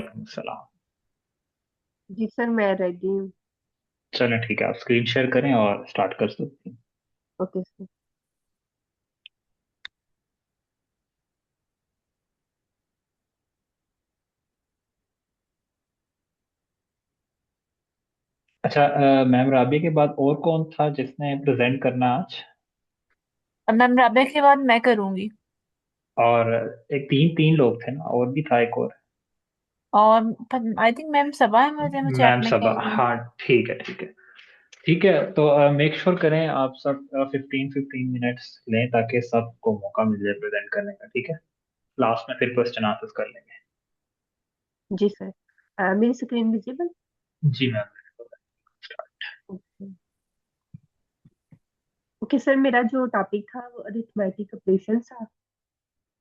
वालेकुम सलाम। जी सर, मैं रेडी हूँ। चलें ठीक है, आप स्क्रीन शेयर करें और स्टार्ट कर सकते हैं। Okay sir. अच्छा, मैम राबी के बाद और कौन था जिसने प्रेजेंट करना आज? अब मैम राबिया के बाद मैं करूंगी। और एक तीन तीन लोग थे ना, और भी था एक और। और आई थिंक मैम सबा है, मुझे मैं चैट मैम में सबा, कह रही हूँ। हाँ ठीक है ठीक है। ठीक है, तो मेक श्योर करें आप सब 15-15 मिनट्स लें ताकि सबको मौका मिल जाए प्रेजेंट करने का, ठीक है। लास्ट में फिर क्वेश्चन आंसर कर लेंगे। जी सर। मेरी स्क्रीन विजिबल। जी मैम। ओके। ओके सर, मेरा जो टॉपिक था वो अरिथमेटिक ऑपरेशन था।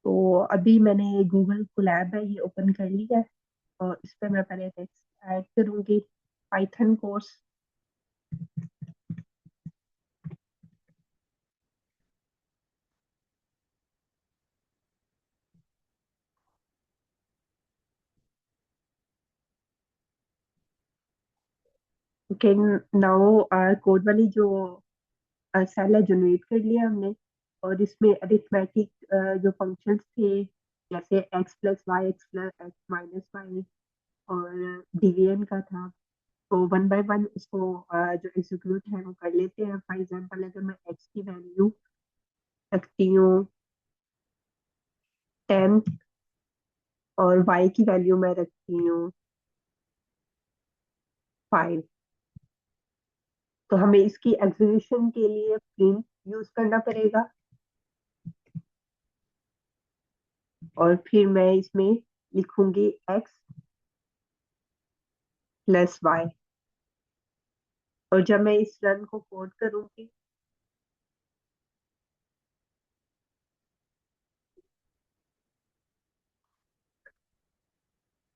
तो अभी मैंने गूगल कोलैब है ये ओपन कर लिया है। और इस पे मैं पहले टेक्स्ट ऐड करूंगी। Python course. Okay. Now code वाली जो सेल है जनरेट कर लिया हमने। और इसमें अरिथमेटिक जो फंक्शंस थे, जैसे X plus Y, X plus X minus Y, और डिवीजन का था। तो वन बाय वन उसको जो एग्जीक्यूट है वो कर लेते हैं। फॉर एग्जांपल, अगर मैं एक्स की वैल्यू रखती हूँ 10 और वाई की वैल्यू मैं रखती हूँ 5, तो हमें इसकी एग्जीक्यूशन के लिए प्रिंट यूज करना पड़ेगा। और फिर मैं इसमें लिखूंगी एक्स प्लस वाई। और जब मैं इस रन को कोड करूंगी,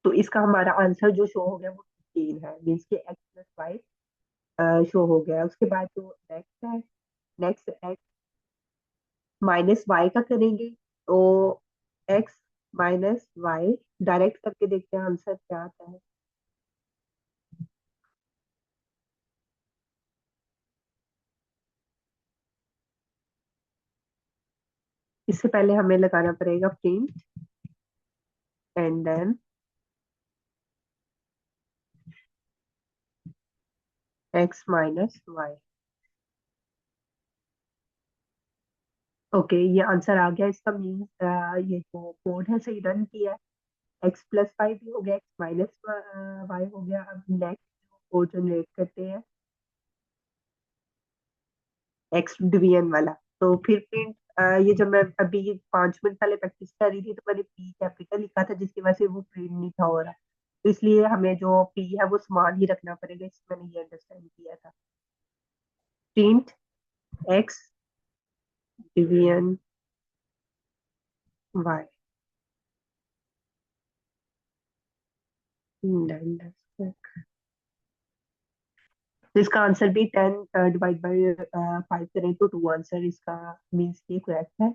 तो इसका हमारा आंसर जो शो हो गया वो 15 है। मीन्स के एक्स प्लस वाई शो हो गया। उसके बाद जो नेक्स्ट है, नेक्स्ट एक्स माइनस वाई का करेंगे। तो एक्स माइनस वाई डायरेक्ट करके देखते हैं आंसर क्या आता है। इससे पहले हमें लगाना पड़ेगा print and then X minus Y. Okay, ये आंसर आ गया। इसका मीन ये जो कोड है सही रन किया है। एक्स प्लस वाई भी हो गया, एक्स माइनस वाई हो गया। अब नेक्स्ट कोड जनरेट करते हैं, एक्स डिवीजन वाला। तो फिर प्रिंट, ये जब मैं अभी 5 मिनट पहले प्रैक्टिस कर रही थी तो मैंने पी कैपिटल लिखा था, जिसकी वजह से वो प्रिंट नहीं था हो रहा। तो इसलिए हमें जो पी है वो स्मॉल ही रखना पड़ेगा। इसमें मैंने ये अंडरस्टैंड किया था। Print X division Y. तो इसका आंसर भी 10 डिवाइड बाई 5 करें तो 2 आंसर इसका मीन्स ये करेक्ट है।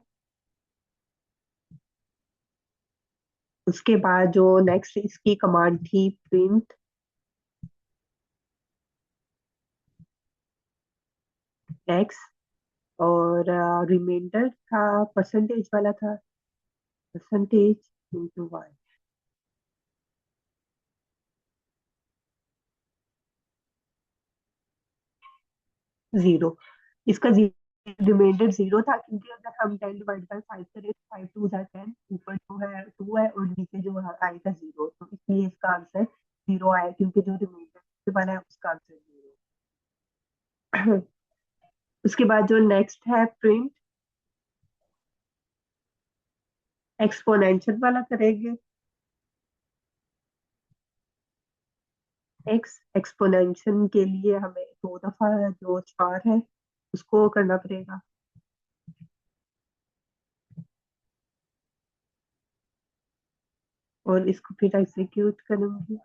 उसके बाद जो नेक्स्ट इसकी कमांड थी प्रिंट एक्स, और रिमाइंडर था परसेंटेज वाला था, परसेंटेज इंटू वाई। जीरो। इसका रिमाइंडर जीरो था, क्योंकि अगर हम 10 डिवाइड बाई 5 करें तो 5 2 10, ऊपर जो है 2 है और नीचे जो है आएगा जीरो। तो इसलिए इसका आंसर जीरो आया, क्योंकि जो रिमाइंडर वाला है उसका आंसर जीरो। उसके बाद जो नेक्स्ट है प्रिंट एक्सपोनेंशियल वाला करेंगे। एक्स एक्सपोनेंशियल के लिए हमें 2 दफा जो 4 है उसको करना पड़ेगा। और इसको फिर एग्जीक्यूट करूंगी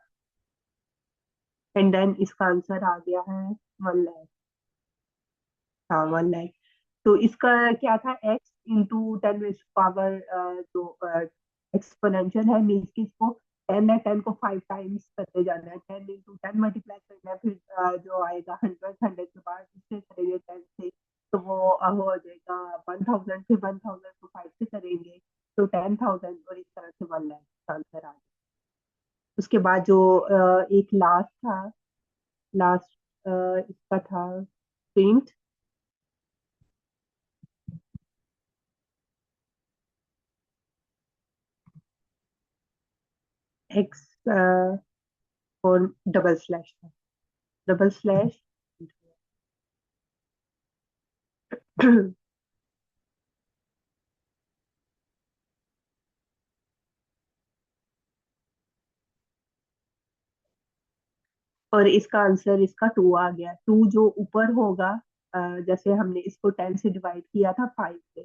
एंड देन इसका आंसर आ गया है 1 लाख। हाँ, 1 लाख। तो इसका क्या था, एक्स इंटू 10 पावर जो एक्सपोनेंशियल है, मीन्स की इसको 10 है, 10 को 5 टाइम्स करते जाना है, 10 × 10 मल्टीप्लाई करना है, फिर जो आएगा 100, 100 के बाद इससे करेंगे 10 से, तो वो हो जाएगा 1000, फिर 1000 को 5 से करेंगे तो 10,000, और इस तरह से 1 लाख आंसर आ जाएगा। उसके बाद जो एक लास्ट था, लास्ट इसका था प्रिंट एक्स, और डबल स्लैश था, डबल स्लैश। और इसका आंसर इसका 2 आ गया। 2 जो ऊपर होगा, जैसे हमने इसको 10 से डिवाइड किया था 5 से,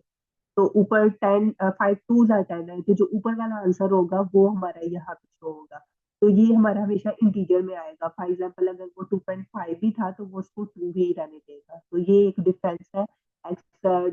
तो ऊपर 10, 5 2 × 10 है, तो जो ऊपर वाला आंसर होगा वो हमारा यहाँ पे शो होगा। तो ये हमारा हमेशा इंटीजर में आएगा। फॉर एग्जाम्पल अगर वो 2.5 भी था तो वो उसको 2 ही रहने देगा। तो ये एक डिफरेंस है एक्स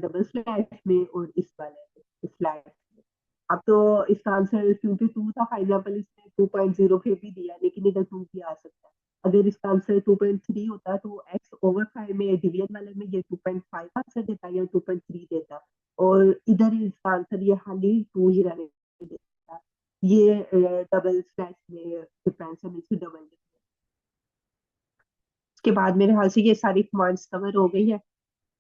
डबल स्लैश में और इस वाले स्लैश में। अब तो इसका आंसर क्योंकि 2 था, फॉर एग्जाम्पल इसने 2.0 फिर भी दिया, लेकिन इधर 2 भी आ सकता है। अगर इसका आंसर 2.3 होता तो x/5 में डिवीजन वाले में ये 2.5 आंसर देता या 2.3 देता, और इधर इसका आंसर ये खाली 2 ही रहने देता। ये डबल स्लैश में डिफरेंस है, मीन्स डबल डिफरेंस। उसके बाद मेरे ख्याल से ये सारी कमांड्स कवर हो गई है।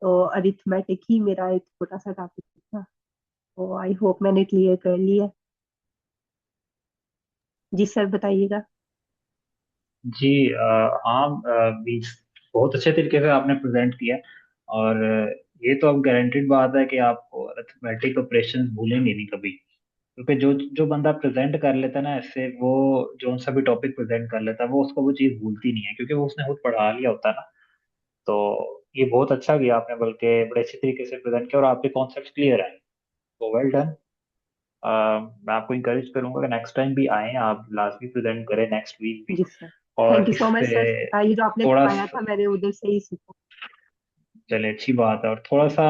तो अरिथमेटिक ही मेरा एक छोटा सा टॉपिक था, तो आई होप मैंने क्लियर कर लिया। जी सर बताइएगा। जी हाँ, मीन्स बहुत अच्छे तरीके से आपने प्रेजेंट किया। और ये तो अब गारंटेड बात है कि आपको अरिथमेटिक ऑपरेशंस भूलेंगे नहीं कभी, क्योंकि जो जो बंदा प्रेजेंट कर लेता है ना ऐसे, वो जो सा भी टॉपिक प्रेजेंट कर लेता है वो उसको वो चीज़ भूलती नहीं है, क्योंकि वो उसने खुद पढ़ा लिया होता है ना। तो ये बहुत अच्छा किया आपने, बल्कि बड़े अच्छे तरीके से प्रेजेंट किया और आपके कॉन्सेप्ट क्लियर हैं। तो वेल डन। मैं आपको इंकरेज करूंगा कि नेक्स्ट टाइम भी आए, आप लाजमी प्रेजेंट करें, नेक्स्ट वीक भी। जी सर। थैंक और यू सो मच इससे सर। ये जो आपने थोड़ा पढ़ाया था मैंने उधर से ही सीखा। चले, अच्छी बात है। और थोड़ा सा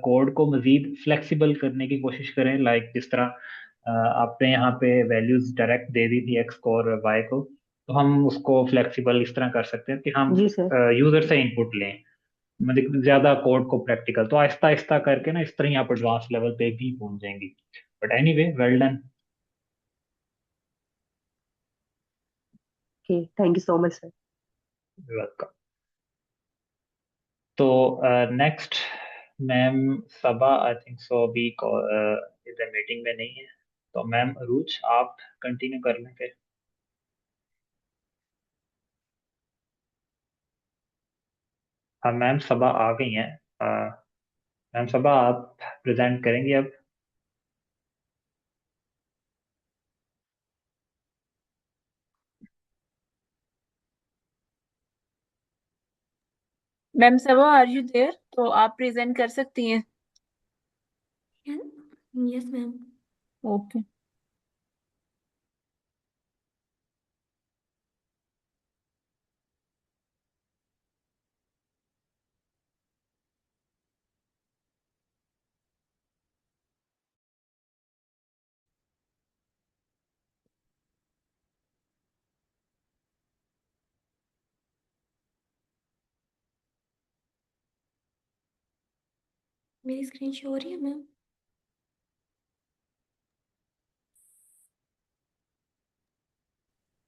कोड को मजीद फ्लेक्सिबल करने की कोशिश करें, लाइक जिस तरह आपने यहाँ पे वैल्यूज डायरेक्ट दे दी थी एक्स को और वाई को, तो हम उसको फ्लेक्सिबल इस तरह कर सकते हैं कि हम जी सर। यूजर से इनपुट लें, मतलब ज्यादा कोड को प्रैक्टिकल, तो आहिस्ता आहिस्ता करके ना इस तरह ही आप एडवांस लेवल पे भी पहुंच जाएंगी। But anyway, well done. Okay, thank you so much sir. Welcome. तो next ma'am Saba, I think so अभी इधर मीटिंग में नहीं है, तो मैम अरूज आप कंटिन्यू कर लें फिर। हाँ, मैम सबा आ गई हैं। मैम सबा आप प्रेजेंट करेंगी अब। Ma'am Saba, are you there? तो आप प्रेजेंट कर सकती हैं। Yes ma'am. ओके। मेरी स्क्रीन शो हो रही है मैम?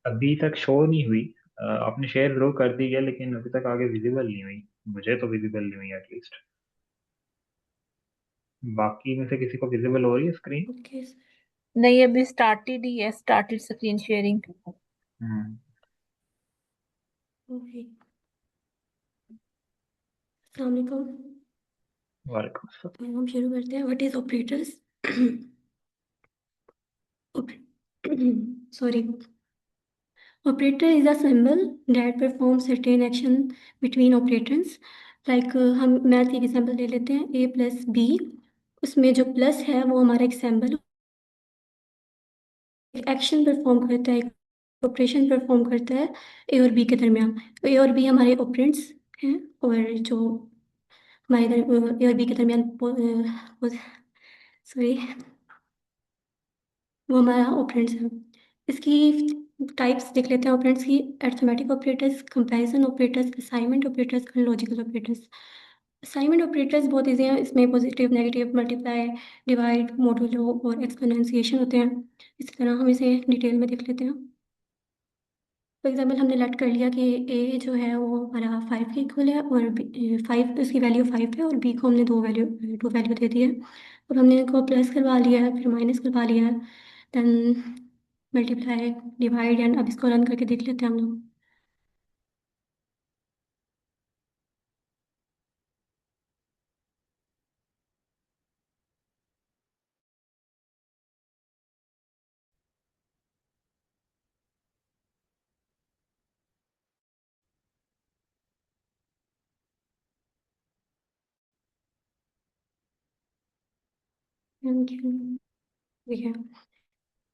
अभी तक शो नहीं हुई। आपने शेयर जरूर कर दी है, लेकिन अभी तक आगे विजिबल नहीं हुई। मुझे तो विजिबल नहीं हुई एटलीस्ट। बाकी में से किसी को विजिबल हो रही है स्क्रीन? Okay sir. नहीं, अभी स्टार्टेड ही है, स्टार्टेड स्क्रीन शेयरिंग। हम्म। ओके। अस्सलाम वालेकुम। वालेकुम अस्सलाम। तो हम शुरू करते हैं। What is operators? Sorry. Operator is a symbol that performs certain action between operands. Like हम मैथ की एग्जाम्पल ले लेते हैं, a+b। उसमें जो प्लस है वो हमारा एक सिंबल एक्शन परफॉर्म करता है, ऑपरेशन परफॉर्म करता है ए और बी के दरमियान। तो ए और बी हमारे ऑपरेंड्स हैं, और जो हमारे ए और बी के दरमियान सॉरी, वो हमारा ऑपरेंड्स है। इसकी टाइप्स देख लेते हैं ऑपरेंड्स की। Arithmetic operators, comparison operators, assignment operators and logical operators. Assignment operators बहुत ईजी हैं, इसमें positive, negative, multiply, divide, modulo और एक्सपोनेंशिएशन होते हैं। इसी तरह हम इसे डिटेल में देख लेते हैं। फॉर एग्जाम्पल हमने लेट कर लिया कि ए जो है वो हमारा 5 के इक्वल है और 5 उसकी वैल्यू 5 है, और बी को हमने टू वैल्यू दे दी है। अब हमने इनको प्लस करवा लिया है, फिर माइनस करवा लिया है, देन मल्टीप्लाई, डिवाइड, एंड अब इसको रन करके देख लेते हैं हम लोग। Thank you. ठीक है,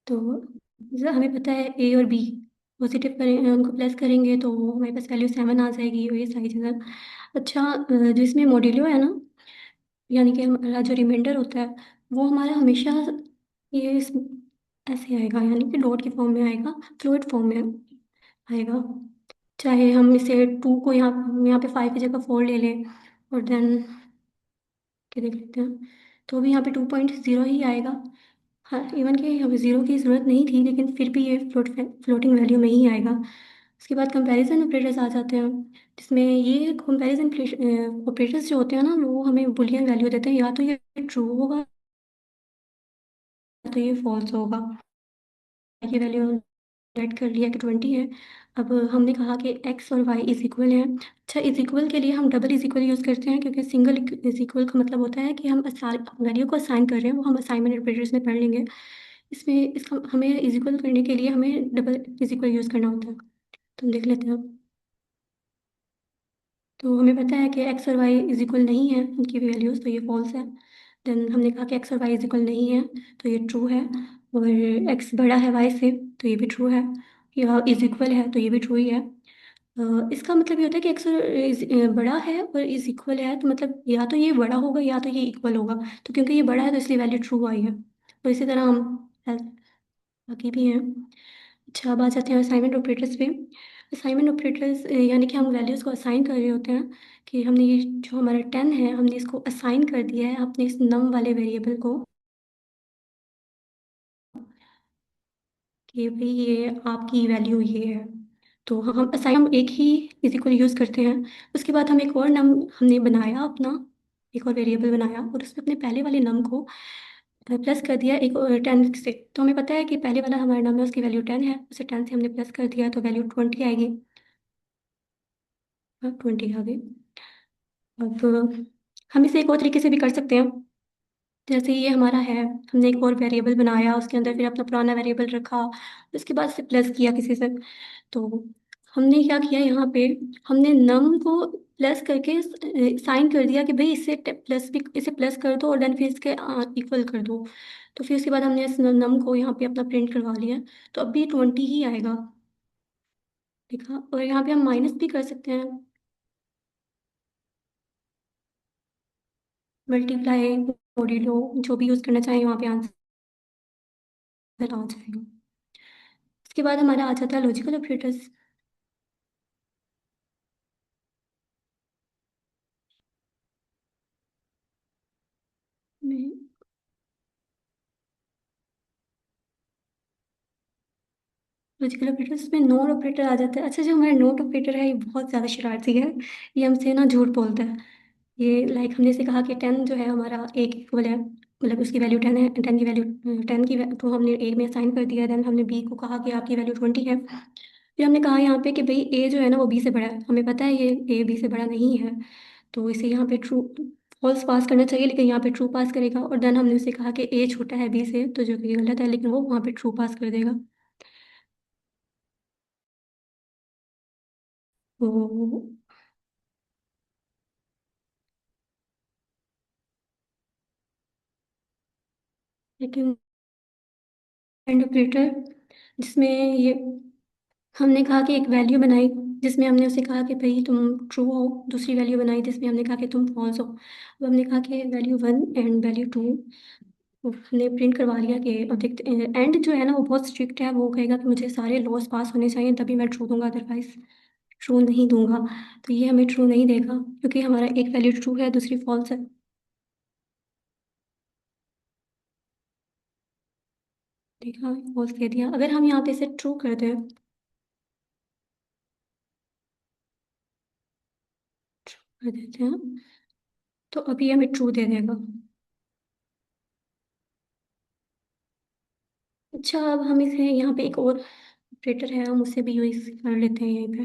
तो हमें पता है ए और बी पॉजिटिव करें, उनको प्लस करेंगे तो हमारे पास वैल्यू 7 आ जाएगी, और ये सारी चीज़ें। अच्छा, जो इसमें मॉड्यूलो है ना, यानी कि हमारा जो रिमाइंडर होता है वो हमारा हमेशा ये ऐसे आएगा, यानी कि डॉट की फॉर्म में आएगा, फ्लोट फॉर्म में आएगा। चाहे हम इसे 2 को यहाँ पे 5 की जगह 4 ले लें, और देन क्या देख लेते हैं, तो भी यहाँ पे 2.0 ही आएगा। हाँ, इवन कि हमें ज़ीरो की ज़रूरत नहीं थी, लेकिन फिर भी ये फ्लोटिंग वैल्यू में ही आएगा। उसके बाद कंपैरिजन ऑपरेटर्स आ जाते हैं, जिसमें ये कंपैरिजन ऑपरेटर्स जो होते हैं ना, वो हमें बुलियन वैल्यू देते हैं, या तो ये ट्रू होगा या तो ये फॉल्स होगा। ये वैल्यू सेट कर लिया कि 20 है। अब हमने कहा कि एक्स और वाई इज इक्वल है। अच्छा, इज इक्वल के लिए हम डबल इज इक्वल यूज़ करते हैं, क्योंकि सिंगल इज इक्वल का मतलब होता है कि हम वैल्यू को असाइन कर रहे हैं, वो हम असाइनमेंट ऑपरेटर्स में पढ़ लेंगे। इसमें इसका हमें इज इक्वल करने के लिए हमें डबल इज इक्वल यूज़ करना होता है। तो हम देख लेते हैं। तो हमें पता है कि एक्स और वाई इज इक्वल नहीं है, उनकी वैल्यूज़, तो ये फॉल्स है। देन हमने कहा कि एक्स और वाई इज इक्वल नहीं है, तो ये ट्रू है। और एक्स बड़ा है वाई से, तो ये भी ट्रू है। या इज इक्वल है, तो ये भी ट्रू ही है। इसका मतलब ये होता है कि एक्स बड़ा है और इज इक्वल है, तो मतलब या तो ये बड़ा होगा या तो ये इक्वल होगा। तो क्योंकि ये बड़ा है तो इसलिए वैल्यू ट्रू आई है। तो इसी तरह हम बाकी भी हैं। अच्छा, अब आ जाते हैं असाइनमेंट ऑपरेटर्स पे। असाइनमेंट ऑपरेटर्स यानी कि हम वैल्यूज़ को असाइन कर रहे होते हैं, कि हमने ये जो हमारा 10 है हमने इसको असाइन कर दिया है अपने इस नम वाले वेरिएबल को, कि भाई ये आपकी वैल्यू ये है। तो हम असाइन हम एक ही इज इक्वल यूज़ करते हैं। उसके बाद हम एक और नम हमने बनाया अपना, एक और वेरिएबल बनाया, और उसमें अपने पहले वाले नम को प्लस कर दिया एक 10 से। तो हमें पता है कि पहले वाला हमारा नम है, उसकी वैल्यू 10 है, उसे 10 से हमने प्लस कर दिया तो वैल्यू 20 आएगी। 20 आ गई। अब हम इसे एक और तरीके से भी कर सकते हैं। जैसे ये हमारा है, हमने एक और वेरिएबल बनाया, उसके अंदर फिर अपना पुराना वेरिएबल रखा, उसके बाद से प्लस किया किसी से। तो हमने क्या किया यहाँ पे, हमने नम को प्लस करके साइन कर दिया कि भाई इसे प्लस भी, इसे प्लस कर दो और देन फिर इसके इक्वल कर दो। तो फिर उसके बाद हमने इस नम को यहाँ पे अपना प्रिंट करवा लिया, तो अब भी 20 ही आएगा। देखा, और यहाँ पे हम माइनस भी कर सकते हैं, मल्टीप्लाई, मॉड्यूलो, जो भी यूज़ करना चाहें वहाँ पे आंसर आ जाएगा। उसके बाद हमारा आ जाता है लॉजिकल ऑपरेटर्स में। लॉजिकल ऑपरेटर्स में नोट ऑपरेटर आ जाता है। अच्छा, जो हमारा नोट ऑपरेटर है ये बहुत ज़्यादा शरारती है, ये हमसे ना झूठ बोलता है। ये लाइक हमने से कहा कि 10 जो है हमारा एक इक्वल है, मतलब उसकी वैल्यू 10 है, 10 की वैल्यू 10 की तो हमने ए में असाइन कर दिया। देन हमने बी को कहा कि आपकी वैल्यू 20 है। फिर हमने कहा यहाँ पे कि भाई ए जो है ना वो बी से बड़ा है, हमें पता है ये ए बी से बड़ा नहीं है, तो इसे यहाँ पे ट्रू फॉल्स पास करना चाहिए, लेकिन यहाँ पे ट्रू पास करेगा। और देन हमने उसे कहा कि ए छोटा है बी से, तो जो कि गलत है, लेकिन वो वहाँ पे ट्रू पास कर देगा। तो लेकिन एंड ऑपरेटर, जिसमें ये हमने कहा कि एक वैल्यू बनाई जिसमें हमने उसे कहा कि भाई तुम ट्रू हो, दूसरी वैल्यू बनाई जिसमें हमने कहा कि तुम फॉल्स हो। अब हमने कहा कि वैल्यू 1 एंड वैल्यू 2 हमने प्रिंट करवा लिया कि अब देखते एंड जो है ना वो बहुत स्ट्रिक्ट है, वो कहेगा कि मुझे सारे लॉस पास होने चाहिए तभी मैं ट्रू दूंगा, अदरवाइज ट्रू नहीं दूंगा। तो ये हमें ट्रू नहीं देगा क्योंकि हमारा एक वैल्यू ट्रू है दूसरी फॉल्स है। देखा, फॉल्स दे दिया। अगर हम यहाँ पे इसे ट्रू कर दें, कर देते हैं, तो अभी हमें ट्रू दे देगा। अच्छा, अब हम इसे यहाँ पे एक और ऑपरेटर है, हम उसे भी यूज कर लेते हैं यहीं पे।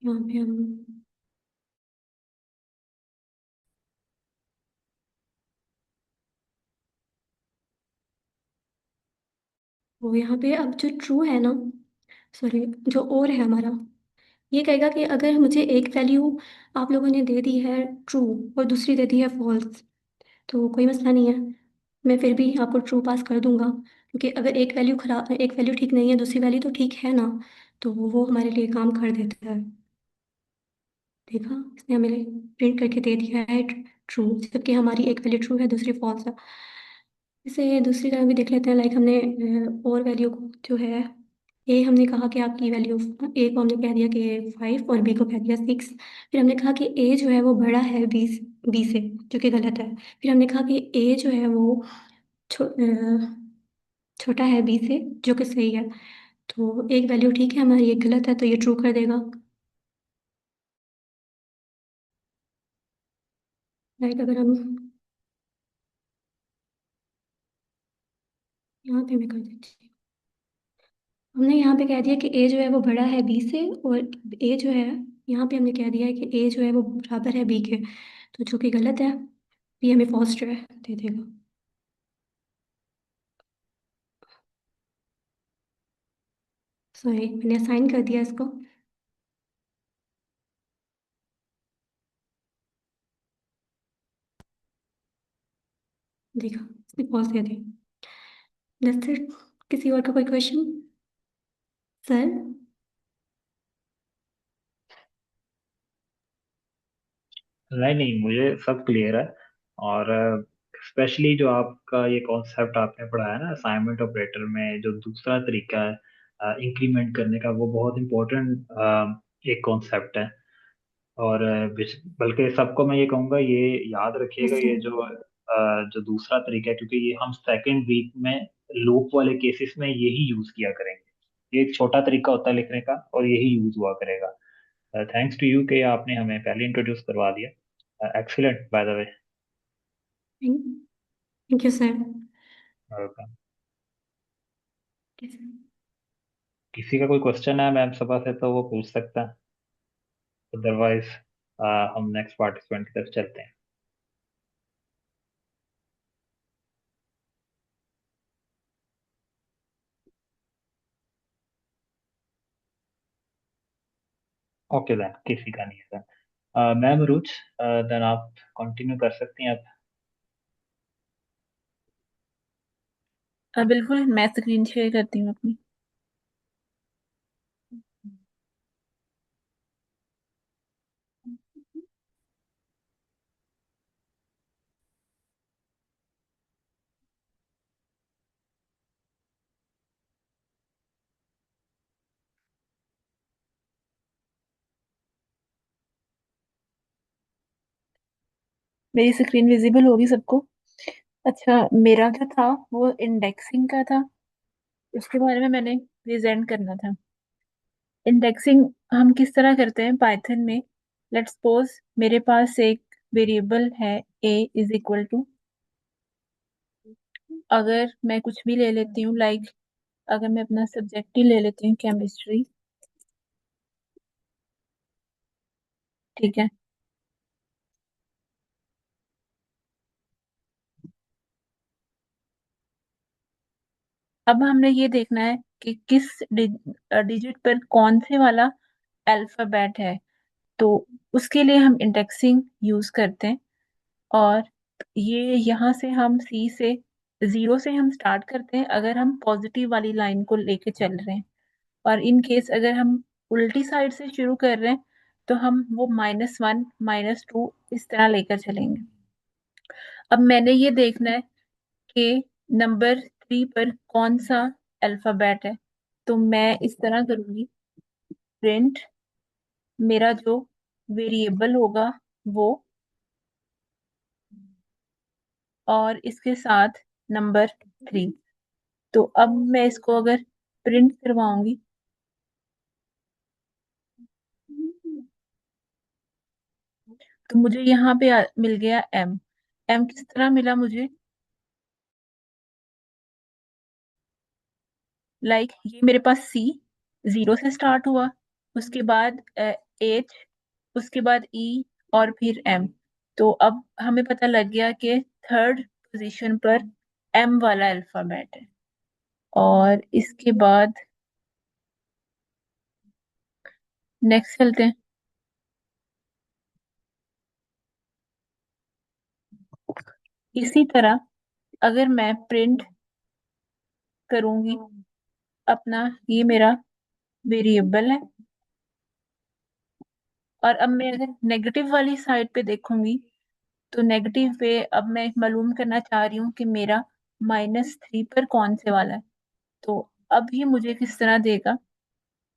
यहाँ पे हम वो यहाँ पे अब जो ट्रू है ना, सॉरी, जो और है हमारा, ये कहेगा कि अगर मुझे एक वैल्यू आप लोगों ने दे दी है ट्रू और दूसरी दे दी है फॉल्स, तो कोई मसला नहीं है, मैं फिर भी आपको ट्रू पास कर दूंगा, क्योंकि अगर एक वैल्यू खराब, एक वैल्यू ठीक नहीं है दूसरी वैल्यू तो ठीक है ना, तो वो हमारे लिए काम कर देता है। देखा, इसने हमें प्रिंट करके दे दिया है ट्रू, जबकि हमारी एक वैल्यू ट्रू है दूसरी फॉल्स है। इसे दूसरी तरह भी देख लेते हैं, लाइक हमने और वैल्यू को जो है, ए हमने कहा कि आपकी वैल्यू, ए को हमने कह दिया कि 5 और बी को कह दिया 6। फिर हमने कहा कि ए जो है वो बड़ा है बी से, जो कि गलत है। फिर हमने कहा कि ए जो है वो छोटा है बी से, जो कि सही है। तो एक वैल्यू ठीक है हमारी, एक गलत है, तो ये ट्रू कर देगा। लाइक अगर हम यहाँ पे मैं कर देती हूँ, हमने यहाँ पे कह दिया कि ए जो है वो बड़ा है बी से, और ए जो है, यहाँ पे हमने कह दिया है कि ए जो है वो बराबर है बी के, तो जो कि गलत है, बी हमें फॉल्स जो है दे देगा। सॉरी, मैंने असाइन कर दिया इसको। देखा, इसने फॉल्स दे दी। That's it. किसी और का कोई क्वेश्चन? सर? नहीं नहीं, मुझे सब क्लियर है। और स्पेशली जो आपका ये कॉन्सेप्ट आपने पढ़ाया ना असाइनमेंट ऑपरेटर में, जो दूसरा तरीका है इंक्रीमेंट करने का, वो बहुत इम्पोर्टेंट एक कॉन्सेप्ट है। और बल्कि सबको मैं ये कहूँगा, ये याद रखिएगा, यस सर। ये जो दूसरा तरीका है, क्योंकि ये हम सेकेंड वीक में लूप वाले केसेस में यही यूज किया करेंगे। ये एक छोटा तरीका होता है लिखने का और यही यूज हुआ करेगा। थैंक्स टू यू कि आपने हमें पहले इंट्रोड्यूस करवा दिया। Excellent by the way. Thank you sir. किसी का कोई क्वेश्चन है मैम सभा से तो वो पूछ सकता है, अदरवाइज हम नेक्स्ट पार्टिसिपेंट की तरफ चलते हैं। ओके देन, किसी का नहीं है देन। मैम रुच, देन आप कंटिन्यू कर सकती हैं आप। बिल्कुल, मैं स्क्रीन शेयर करती हूँ अपनी। मेरी स्क्रीन विजिबल होगी सबको? अच्छा, मेरा जो था वो इंडेक्सिंग का था, उसके बारे में मैंने प्रेजेंट करना था। इंडेक्सिंग हम किस तरह करते हैं पाइथन में? लेट्स सपोज मेरे पास एक वेरिएबल है a इज इक्वल टू, अगर मैं कुछ भी ले लेती हूँ, लाइक अगर मैं अपना सब्जेक्ट ही ले लेती हूँ केमिस्ट्री, ठीक है। अब हमने ये देखना है कि किस डिजिट पर कौन से वाला अल्फाबेट है, तो उसके लिए हम इंडेक्सिंग यूज करते हैं। और ये यहाँ से हम सी से, जीरो से हम स्टार्ट करते हैं अगर हम पॉजिटिव वाली लाइन को लेके चल रहे हैं, और इन केस अगर हम उल्टी साइड से शुरू कर रहे हैं तो हम वो -1 -2 इस तरह लेकर चलेंगे। अब मैंने ये देखना है कि नंबर 3 पर कौन सा अल्फाबेट है, तो मैं इस तरह करूंगी, प्रिंट मेरा जो वेरिएबल होगा वो, और इसके साथ नंबर 3। तो अब मैं इसको अगर प्रिंट करवाऊंगी, तो मुझे यहाँ पे मिल गया एम। एम किस तरह मिला मुझे, ये मेरे पास सी 0 से स्टार्ट हुआ, उसके बाद एच, उसके बाद ई, और फिर एम। तो अब हमें पता लग गया कि थर्ड पोजीशन पर एम वाला अल्फाबेट है। और इसके बाद नेक्स्ट चलते हैं। इसी तरह अगर मैं प्रिंट करूंगी अपना, ये मेरा वेरिएबल है, और अब मैं अगर नेगेटिव वाली साइड पे देखूंगी, तो नेगेटिव पे अब मैं मालूम करना चाह रही हूँ कि मेरा -3 पर कौन से वाला है। तो अब ये मुझे किस तरह देगा,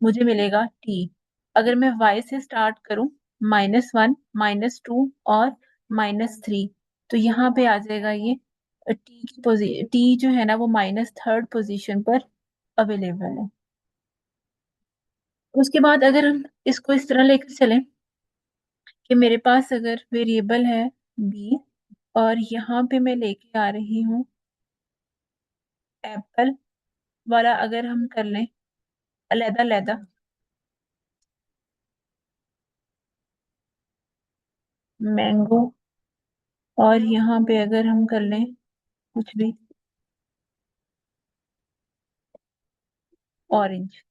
मुझे मिलेगा टी। अगर मैं y से स्टार्ट करूं, -1 -2 और -3, तो यहाँ पे आ जाएगा ये टी जो है ना वो -3rd पोजीशन पर अवेलेबल है। उसके बाद अगर हम इसको इस तरह लेकर चलें कि मेरे पास अगर वेरिएबल है बी, और यहाँ पे मैं लेके आ रही हूँ एप्पल वाला, अगर हम कर लें अलहदा अलहदा, मैंगो, और यहाँ पे अगर हम कर लें कुछ भी ऑरेंज।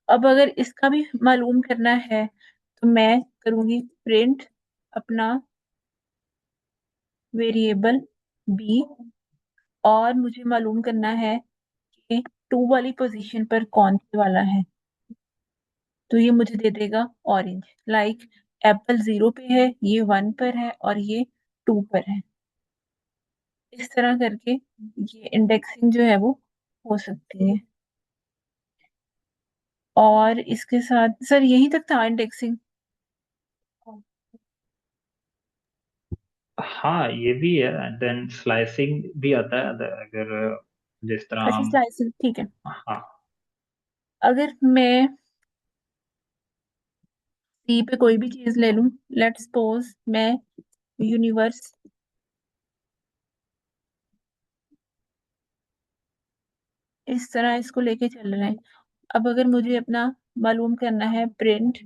अब अगर इसका भी मालूम करना है, तो मैं करूंगी प्रिंट अपना वेरिएबल बी, और मुझे मालूम करना है कि 2 वाली पोजीशन पर कौन से वाला है, तो ये मुझे दे देगा ऑरेंज। एप्पल 0 पे है, ये 1 पर है, और ये 2 पर है। इस तरह करके ये इंडेक्सिंग जो है वो हो सकती है। और इसके साथ सर यहीं तक था इंडेक्सिंग। हाँ, ये भी है। एंड देन स्लाइसिंग भी आता है, अगर जिस तरह अच्छा, हम। स्लाइसिंग ठीक है। हाँ। अगर मैं सी पे कोई भी चीज ले लूं, लेट्स सपोज मैं यूनिवर्स, इस तरह इसको लेके चल रहे हैं। अब अगर मुझे अपना मालूम करना है प्रिंट,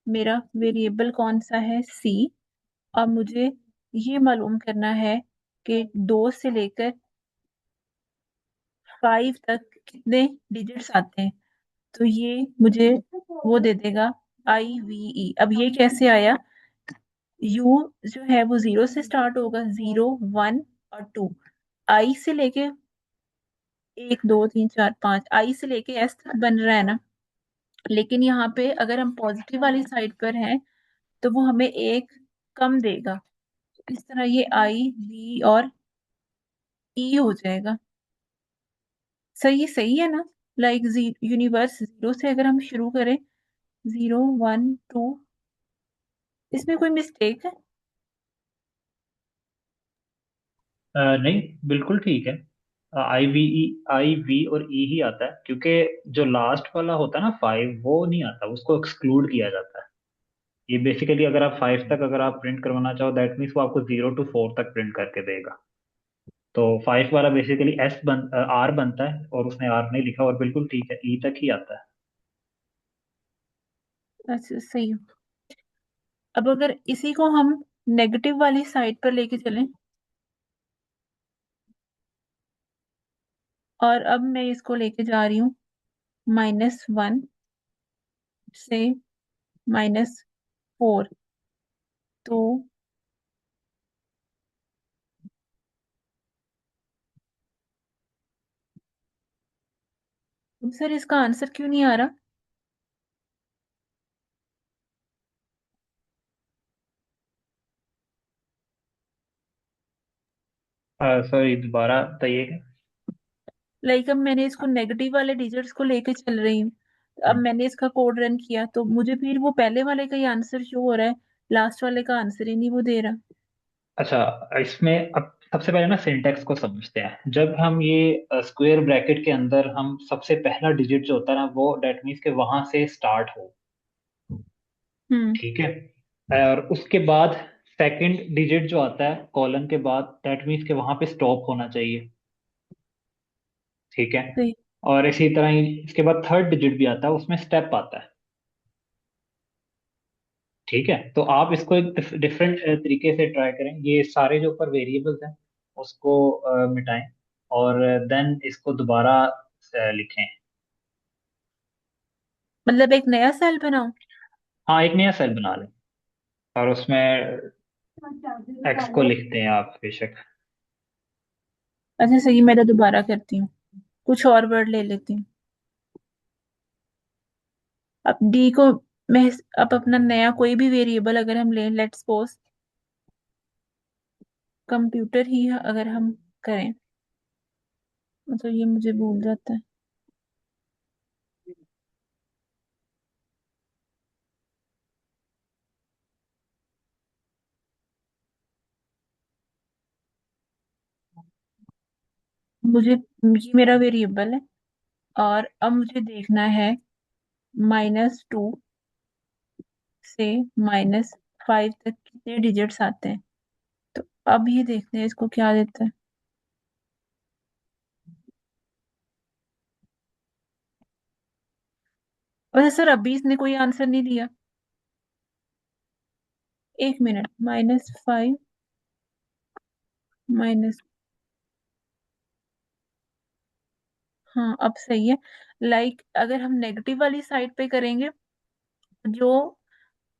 मेरा वेरिएबल कौन सा है सी, और मुझे ये मालूम करना है कि 2 से लेकर 5 तक कितने डिजिट्स आते हैं, तो ये मुझे वो दे देगा IVE। अब ये कैसे आया, यू जो है वो 0 से स्टार्ट होगा, 0 1 और 2, आई से लेके 1 2 3 4 5, आई से लेके एस तक बन रहा है ना। लेकिन यहाँ पे अगर हम पॉजिटिव वाली साइड पर हैं, तो वो हमें एक कम देगा। इस तरह ये IV और ई हो जाएगा। सही सही है ना, यूनिवर्स 0 से अगर हम शुरू करें, 0 1 2, इसमें कोई मिस्टेक है? नहीं, बिल्कुल ठीक है। आई वी और ई ही आता है, क्योंकि जो लास्ट वाला होता है ना 5, वो नहीं आता, उसको एक्सक्लूड किया जाता है। ये बेसिकली अगर आप 5 तक अगर आप प्रिंट करवाना चाहो, दैट मीन्स वो आपको 0 to 4 तक प्रिंट करके देगा। तो 5 वाला बेसिकली आर बनता है, और उसने आर नहीं लिखा, और बिल्कुल ठीक है, ई तक ही आता है। अच्छा सही है। अब अगर इसी को हम नेगेटिव वाली साइड पर लेके चलें, और अब मैं इसको लेके जा रही हूँ -1 से -4, तो सर इसका आंसर क्यों नहीं आ रहा? सॉरी, दोबारा बताइएगा। लाइक अब मैंने इसको नेगेटिव वाले डिजिट्स को लेके चल रही हूँ, अब हम्म। मैंने इसका कोड रन किया तो मुझे फिर वो पहले वाले का ही आंसर शो हो रहा है, लास्ट वाले का आंसर ही नहीं वो दे रहा। अच्छा, इसमें अब सबसे पहले ना सिंटेक्स को समझते हैं। जब हम ये स्क्वायर ब्रैकेट के अंदर हम सबसे पहला डिजिट जो होता है ना, वो डेट मीन्स के वहां से स्टार्ट हो। हम्म। ठीक है। और उसके बाद सेकंड डिजिट जो आता है कॉलन के बाद, डेट मीन्स के वहां पे स्टॉप होना चाहिए। ठीक है। सही। और इसी तरह ही इसके बाद थर्ड डिजिट भी आता है, उसमें स्टेप आता है। ठीक है। तो आप इसको एक डिफरेंट तरीके से ट्राई करें। ये सारे जो ऊपर वेरिएबल्स हैं उसको मिटाएं, और देन इसको दोबारा लिखें। मतलब एक नया सेल बनाऊं? हाँ, एक नया सेल बना लें, और उसमें एक्स को लिखते हैं आप बेशक। अच्छा सही, मैं तो दोबारा करती हूँ, कुछ और वर्ड ले लेती हूँ। अब डी को मैं, अब अपना नया कोई भी वेरिएबल अगर हम लें, लेट्स सपोज कंप्यूटर ही अगर हम करें, तो ये मुझे भूल जाता है। मुझे, ये मेरा वेरिएबल है, और अब मुझे देखना है -2 से -5 तक कितने डिजिट्स आते हैं। तो अब ये देखते हैं इसको क्या देता है। वैसे सर अभी इसने कोई आंसर नहीं दिया। एक मिनट, -5 माइनस, हाँ अब सही है। लाइक अगर हम नेगेटिव वाली साइड पे करेंगे, जो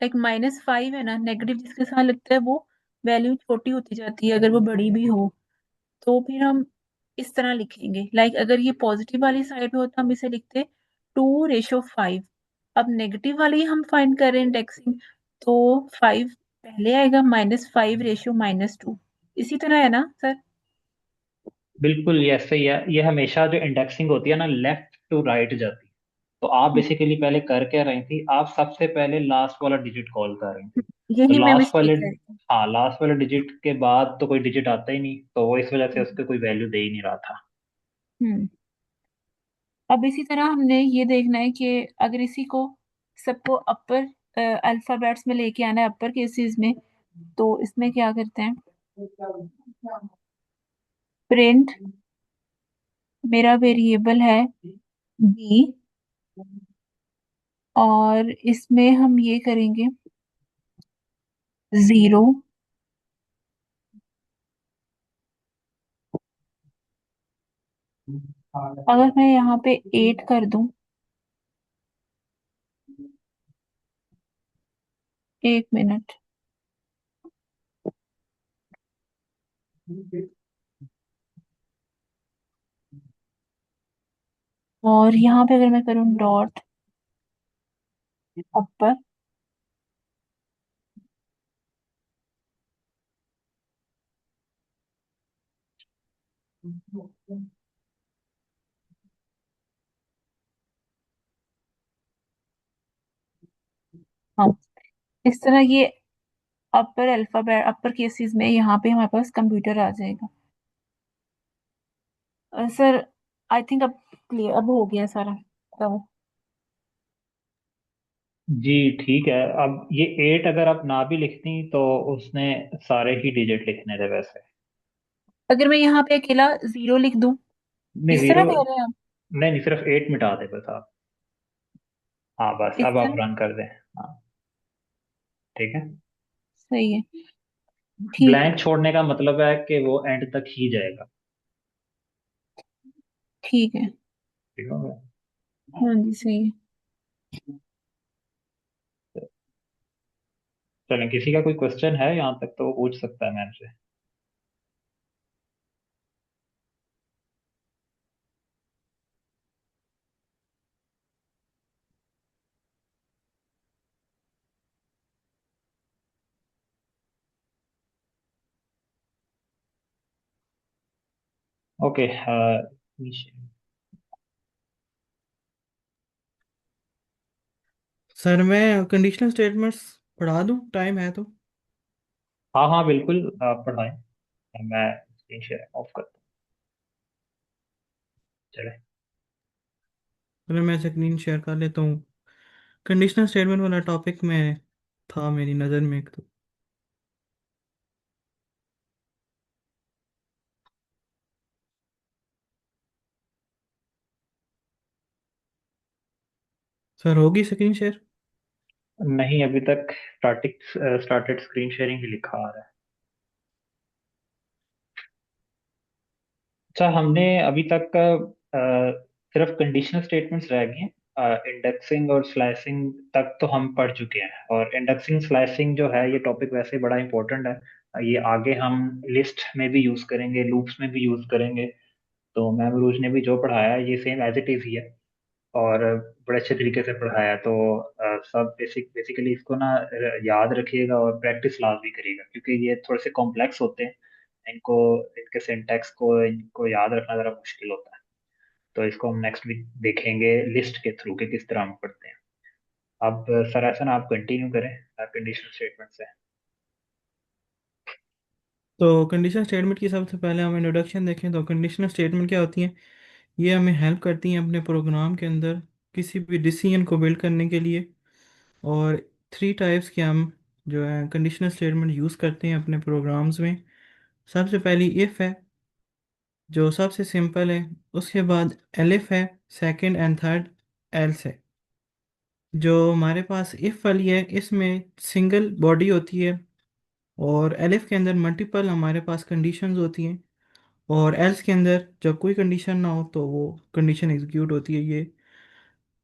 लाइक -5 है ना, नेगेटिव जिसके साथ लगता है वो वैल्यू छोटी होती जाती है अगर वो बड़ी भी हो। तो फिर हम इस तरह लिखेंगे, लाइक अगर ये पॉजिटिव वाली साइड पे होता हम इसे लिखते 2:5। अब नेगेटिव वाली हम फाइंड कर रहे हैं इंडेक्सिंग, तो 5 पहले आएगा, -5:-2, इसी तरह है ना सर? बिल्कुल ये ऐसे ही है। ये हमेशा जो इंडेक्सिंग होती है ना, लेफ्ट टू राइट जाती है। तो आप बेसिकली पहले कर क्या रही थी, आप सबसे पहले लास्ट वाला डिजिट कॉल कर रही थी। तो यही मैं लास्ट मिस्टेक वाले, कर रही थी। हाँ, लास्ट वाले डिजिट के बाद तो कोई डिजिट आता ही नहीं, तो वो इस वजह से उसके कोई वैल्यू दे ही नहीं रहा था। हम्म। अब इसी तरह हमने ये देखना है कि अगर इसी को सबको अपर अल्फाबेट्स में लेके आना है, अपर केसेस में, तो इसमें क्या करते हैं, प्रिंट, मेरा वेरिएबल है बी, और इसमें हम ये करेंगे 0। अगर मैं यहाँ पे 8 कर दूं, 1 मिनट, और यहाँ पे अगर मैं करूँ डॉट अपर, हाँ इस तरह ये अपर अल्फाबेट, अपर केसेस में यहाँ पे हमारे पास कंप्यूटर आ जाएगा। सर आई थिंक अब क्लियर, अब हो गया सारा कवर। जी ठीक है। अब ये 8 अगर आप ना भी लिखती तो उसने सारे ही डिजिट लिखने थे वैसे। अगर मैं यहाँ पे अकेला 0 लिख दूं, नहीं, इस तरह जीरो कह रहे हैं आप? नहीं, नहीं, सिर्फ 8 मिटा दे बस आप। हाँ, बस इस अब आप तरह रन कर दें। हाँ, ठीक है। सही है। ठीक है। ब्लैंक छोड़ने का मतलब है कि वो एंड तक ही जाएगा। ठीक है। ठीक हो गया। हाँ जी सही है। चलें, किसी का कोई क्वेश्चन है यहाँ तक तो वो पूछ सकता है मैम से। ओके। सर मैं कंडीशनल स्टेटमेंट्स पढ़ा दूं, टाइम है तो? हाँ हाँ बिल्कुल, आप पढ़ाएं। मैं स्क्रीन शेयर ऑफ करता हूँ। चले। चलो मैं स्क्रीन शेयर कर लेता हूँ। कंडीशनल स्टेटमेंट वाला टॉपिक में था मेरी नज़र में एक तो। सर होगी स्क्रीन शेयर? नहीं, अभी तक स्टार्टेड स्क्रीन शेयरिंग ही लिखा आ रहा है। अच्छा, हमने अभी तक सिर्फ कंडीशनल स्टेटमेंट्स रह गए हैं। इंडेक्सिंग और स्लाइसिंग तक तो हम पढ़ चुके हैं, और इंडेक्सिंग स्लाइसिंग जो है ये टॉपिक वैसे बड़ा इंपॉर्टेंट है। ये आगे हम लिस्ट में भी यूज करेंगे, लूप्स में भी यूज करेंगे। तो मैम रोज ने भी जो पढ़ाया है ये सेम एज इट इज ही है, और बड़े अच्छे तरीके से पढ़ाया है। तो सब बेसिकली इसको ना याद रखिएगा और प्रैक्टिस लास्ट भी करिएगा, क्योंकि ये थोड़े से कॉम्प्लेक्स होते हैं। इनको, इनके सिंटैक्स को इनको याद रखना जरा मुश्किल होता है। तो इसको हम नेक्स्ट वीक देखेंगे लिस्ट के थ्रू कि किस तरह हम पढ़ते हैं। अब सर ऐसा ना, आप कंटिन्यू करें कंडीशनल स्टेटमेंट से। तो कंडीशनल स्टेटमेंट की सबसे पहले हम इंट्रोडक्शन देखें तो कंडीशनल स्टेटमेंट क्या होती हैं। ये हमें हेल्प करती हैं अपने प्रोग्राम के अंदर किसी भी डिसीजन को बिल्ड करने के लिए। और थ्री टाइप्स के हम जो है कंडीशनल स्टेटमेंट यूज़ करते हैं अपने प्रोग्राम्स में। सबसे पहली इफ़ है, जो सबसे सिंपल है। उसके बाद एलिफ है, सेकंड एंड थर्ड एल्स है। जो हमारे पास इफ़ वाली है इसमें सिंगल बॉडी होती है, और एलिफ के अंदर मल्टीपल हमारे पास कंडीशंस होती हैं, और एल्स के अंदर जब कोई कंडीशन ना हो तो वो कंडीशन एग्जीक्यूट होती है। ये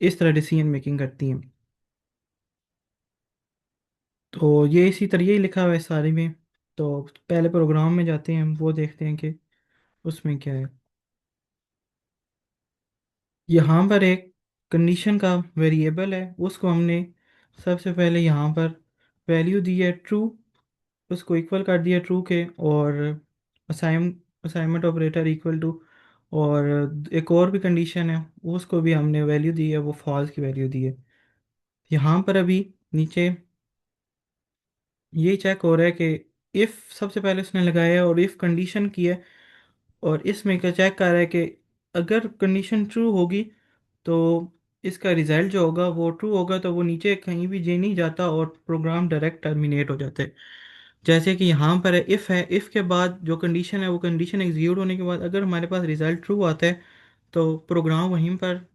इस तरह डिसीजन मेकिंग करती हैं। तो ये इसी तरह ही लिखा हुआ है सारे में। तो पहले प्रोग्राम में जाते हैं, हम वो देखते हैं कि उसमें क्या है। यहाँ पर एक कंडीशन का वेरिएबल है, उसको हमने सबसे पहले यहाँ पर वैल्यू दी है ट्रू, उसको इक्वल कर दिया ट्रू के, और असाइनमेंट ऑपरेटर इक्वल टू। और एक और भी कंडीशन है, उसको भी हमने वैल्यू दी है, वो फॉल्स की वैल्यू दी है। यहाँ पर अभी नीचे ये चेक हो रहा है कि इफ़ सबसे पहले उसने लगाया है और इफ़ कंडीशन की है, और इसमें क्या चेक कर रहा है कि अगर कंडीशन ट्रू होगी तो इसका रिजल्ट जो होगा वो ट्रू होगा, तो वो नीचे कहीं भी जे नहीं जाता और प्रोग्राम डायरेक्ट टर्मिनेट हो जाता है। जैसे कि यहाँ पर है इफ़ है, इफ़ के बाद जो कंडीशन है वो कंडीशन एग्जीक्यूट होने के बाद अगर हमारे पास रिजल्ट ट्रू आता है तो प्रोग्राम वहीं पर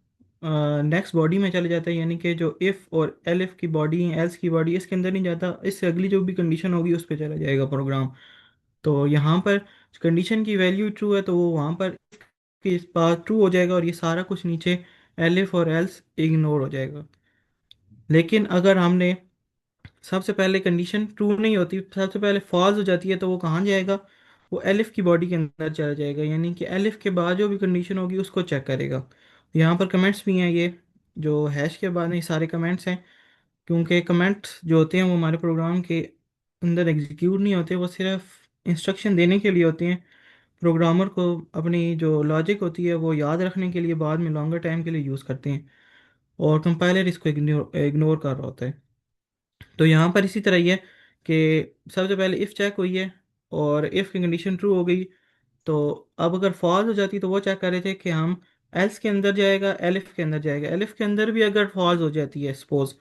नेक्स्ट बॉडी में चले जाता है। यानी कि जो इफ़ और एलिफ की बॉडी है, एल्स की बॉडी, इसके अंदर नहीं जाता, इससे अगली जो भी कंडीशन होगी उस पर चला जाएगा प्रोग्राम। तो यहाँ पर कंडीशन की वैल्यू ट्रू है तो वो वहाँ पर के पास ट्रू हो जाएगा, और ये सारा कुछ नीचे एलिफ और एल्स इग्नोर हो जाएगा। लेकिन अगर हमने सबसे पहले कंडीशन ट्रू नहीं होती, सबसे पहले फॉल्स हो जाती है, तो वो कहाँ जाएगा? वो एलिफ की बॉडी के अंदर चला जाएगा, यानी कि एलिफ के बाद जो भी कंडीशन होगी उसको चेक करेगा। यहाँ पर कमेंट्स भी हैं, ये जो हैश के बाद में ये सारे कमेंट्स हैं, क्योंकि कमेंट्स जो होते हैं वो हमारे प्रोग्राम के अंदर एग्जीक्यूट नहीं होते, वो सिर्फ इंस्ट्रक्शन देने के लिए होते हैं। प्रोग्रामर को अपनी जो लॉजिक होती है वो याद रखने के लिए बाद में लॉन्गर टाइम के लिए यूज़ करते हैं, और कंपाइलर इसको इग्नोर इग्नोर कर रहा होता है। तो यहाँ पर इसी तरह ही है कि सबसे पहले इफ़ चेक हुई है और इफ़ की कंडीशन ट्रू हो गई, तो अब अगर फॉल्स हो जाती तो वो चेक कर रहे थे कि हम एल्स के अंदर जाएगा, एलिफ के अंदर जाएगा। एलिफ के अंदर भी अगर फॉल्स हो जाती है सपोज,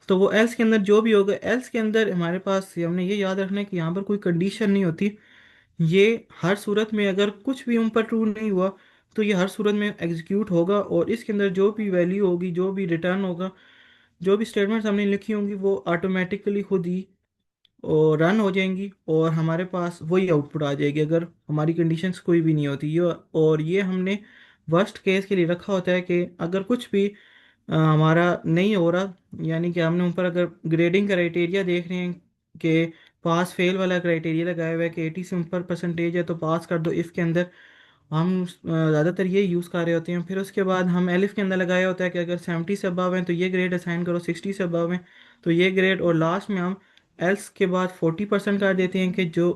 तो वो एल्स के अंदर जो भी होगा, एल्स के अंदर हमारे पास हमने ये याद रखना है कि यहाँ पर कोई कंडीशन नहीं होती। ये हर सूरत में अगर कुछ भी उन पर ट्रू नहीं हुआ तो ये हर सूरत में एग्जीक्यूट होगा, और इसके अंदर जो भी वैल्यू होगी, जो भी रिटर्न होगा, जो भी स्टेटमेंट्स हमने लिखी होंगी वो ऑटोमेटिकली खुद ही और रन हो जाएंगी, और हमारे पास वही आउटपुट आ जाएगी अगर हमारी कंडीशंस कोई भी नहीं होती ये। और ये हमने वर्स्ट केस के लिए रखा होता है कि अगर कुछ भी हमारा नहीं हो रहा, यानी कि हमने ऊपर अगर ग्रेडिंग क्राइटेरिया देख रहे हैं कि पास फेल वाला क्राइटेरिया लगाया हुआ है कि 80 से ऊपर परसेंटेज है तो पास कर दो इफ़ के अंदर, हम ज़्यादातर ये यूज़ कर रहे होते हैं। फिर उसके बाद हम एलिफ के अंदर लगाया होता है कि अगर 70 से अबव है तो ये ग्रेड असाइन करो, 60 से अबव है तो ये ग्रेड, और लास्ट में हम एल्स के बाद 40% कर देते हैं कि जो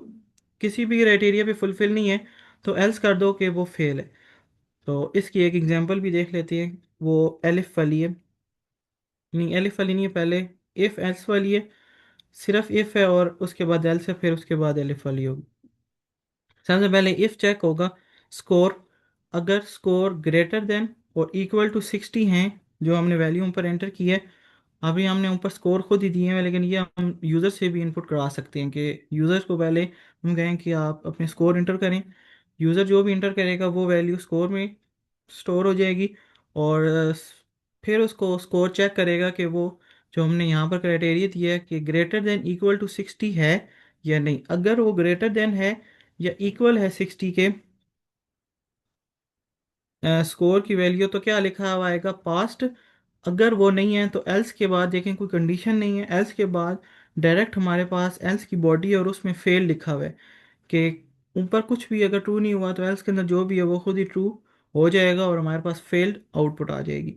किसी भी क्राइटेरिया पे फुलफिल नहीं है तो एल्स कर दो कि वो फेल है। तो इसकी एक एग्जांपल भी देख लेते हैं। वो एलिफ वाली है, नहीं एलिफ वाली नहीं है, पहले इफ एल्स वाली है। सिर्फ इफ है और उसके बाद एल्स है, फिर उसके बाद एलिफ वाली होगी। सबसे पहले इफ चेक होगा स्कोर, अगर स्कोर ग्रेटर देन और इक्वल टू 60 हैं, जो हमने वैल्यू ऊपर एंटर की है। अभी हमने ऊपर स्कोर खुद ही दिए हैं, लेकिन ये हम यूज़र से भी इनपुट करा सकते हैं कि यूज़र को पहले हम कहें कि आप अपने स्कोर इंटर करें। यूज़र जो भी इंटर करेगा वो वैल्यू स्कोर में स्टोर हो जाएगी। और फिर उसको स्कोर चेक करेगा कि वो जो हमने यहाँ पर क्राइटेरिया दिया है कि ग्रेटर देन इक्वल टू 60 है या नहीं। अगर वो ग्रेटर देन है या इक्वल है 60 के स्कोर की वैल्यू, तो क्या लिखा हुआ आएगा पास्ट। अगर वो नहीं है तो एल्स के बाद देखें कोई कंडीशन नहीं है, एल्स के बाद डायरेक्ट हमारे पास एल्स की बॉडी और उसमें फेल लिखा हुआ है कि ऊपर कुछ भी अगर ट्रू नहीं हुआ तो एल्स के अंदर जो भी है वो खुद ही ट्रू हो जाएगा और हमारे पास फेल्ड आउटपुट आ जाएगी।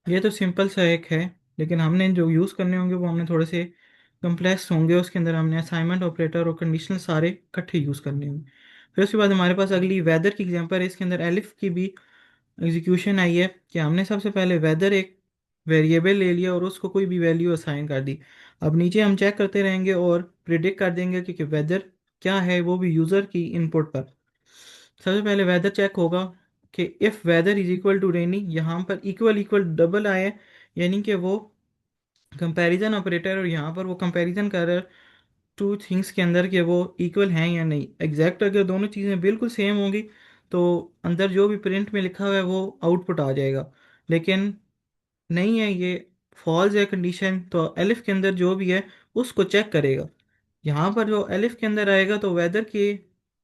ये तो सिंपल सा एक है, लेकिन हमने जो यूज़ करने होंगे वो हमने थोड़े से कम्प्लेक्स होंगे। उसके अंदर हमने असाइनमेंट ऑपरेटर और कंडीशनल सारे इकट्ठे यूज़ करने होंगे। फिर उसके बाद हमारे पास अगली वेदर की एग्जांपल है। इसके अंदर एलिफ की भी एग्जीक्यूशन आई है कि हमने सबसे पहले वेदर एक वेरिएबल ले लिया और उसको कोई भी वैल्यू असाइन कर दी। अब नीचे हम चेक करते रहेंगे और प्रिडिक्ट कर देंगे कि वेदर क्या है, वो भी यूज़र की इनपुट पर। सबसे पहले वेदर चेक होगा कि if weather is equal to rainy, यहाँ पर इक्वल इक्वल डबल आए, यानी कि वो कंपैरिजन ऑपरेटर और यहाँ पर वो कंपैरिजन कर रहा है टू थिंग्स के अंदर कि वो इक्वल हैं या नहीं। एग्जैक्ट अगर दोनों चीज़ें बिल्कुल सेम होंगी तो अंदर जो भी प्रिंट में लिखा हुआ है वो आउटपुट आ जाएगा। लेकिन नहीं है, ये फॉल्स है कंडीशन, तो एलिफ के अंदर जो भी है उसको चेक करेगा। यहाँ पर जो एलिफ के अंदर आएगा तो वेदर के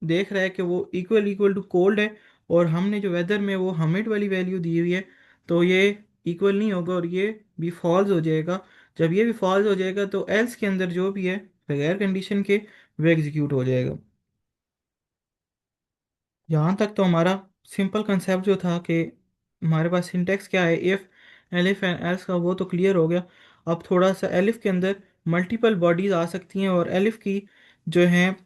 देख रहा है कि वो इक्वल इक्वल टू कोल्ड है, और हमने जो वेदर में वो हमिड वाली वैल्यू दी हुई है, तो ये इक्वल नहीं होगा और ये भी फॉल्स हो जाएगा। जब ये भी फॉल्स हो जाएगा तो एल्स के अंदर जो भी है बगैर कंडीशन के वो एग्जीक्यूट हो जाएगा। यहाँ तक तो हमारा सिंपल कंसेप्ट जो था कि हमारे पास सिंटेक्स क्या है, इफ़ एलिफ एंड एल्स का, वो तो क्लियर हो गया। अब थोड़ा सा एलिफ के अंदर मल्टीपल बॉडीज आ सकती हैं और एलिफ की जो हैं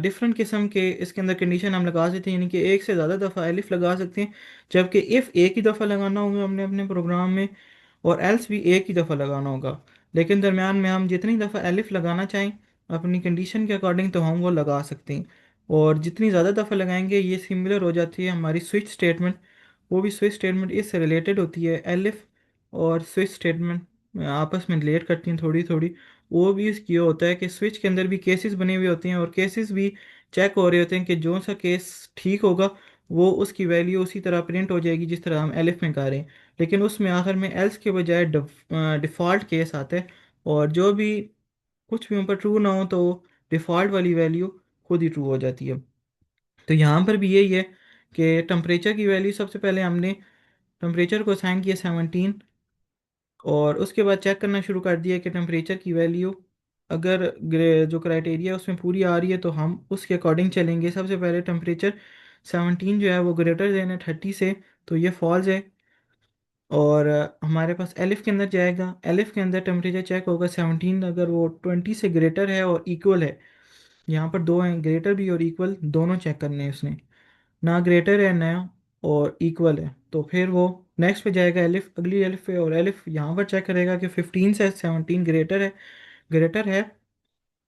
डिफरेंट किस्म के इसके अंदर कंडीशन हम लगा सकते हैं, यानी कि एक से ज़्यादा दफ़ा एलिफ लगा सकते हैं। जबकि इफ़ एक ही दफ़ा लगाना होगा हमने अपने प्रोग्राम में, और एल्स भी एक ही दफ़ा लगाना होगा। लेकिन दरमियान में हम जितनी दफ़ा एलिफ लगाना चाहें अपनी कंडीशन के अकॉर्डिंग तो हम वो लगा सकते हैं। और जितनी ज़्यादा दफ़ा लगाएंगे ये सिमिलर हो जाती है हमारी स्विच स्टेटमेंट। वो भी स्विच स्टेटमेंट इससे रिलेटेड होती है, एलिफ और स्विच स्टेटमेंट आपस में रिलेट करती हैं थोड़ी थोड़ी। वो भी ये होता है कि स्विच के अंदर भी केसेस बने हुए होते हैं और केसेस भी चेक हो रहे होते हैं कि जो सा केस ठीक होगा वो उसकी वैल्यू उसी तरह प्रिंट हो जाएगी जिस तरह हम एलिफ में कर रहे हैं। लेकिन उसमें आखिर में एल्स के बजाय डिफ़ॉल्ट केस आता है, और जो भी कुछ भी ऊपर ट्रू ना हो तो डिफ़ॉल्ट वाली वैल्यू खुद ही ट्रू हो जाती है। तो यहाँ पर भी यही है कि टेम्परेचर की वैल्यू सबसे पहले हमने टेम्परेचर को असाइन किया 17, और उसके बाद चेक करना शुरू कर दिया कि टेम्परेचर की वैल्यू अगर जो क्राइटेरिया उसमें पूरी आ रही है तो हम उसके अकॉर्डिंग चलेंगे। सबसे पहले टेम्परेचर 17 जो है वो ग्रेटर देन है 30 से, तो ये फॉल्स है। और हमारे पास एलिफ के अंदर जाएगा, एलिफ के अंदर टेम्परेचर चेक होगा 17, अगर वो 20 से ग्रेटर है और इक्वल है। यहाँ पर दो हैं, ग्रेटर भी और इक्वल दोनों चेक करने हैं उसने। ना ग्रेटर है ना और इक्वल है, तो फिर वो नेक्स्ट पे जाएगा एलिफ, अगली एलिफ पे, और एलिफ यहाँ पर चेक करेगा कि 15 से 17 ग्रेटर है, ग्रेटर है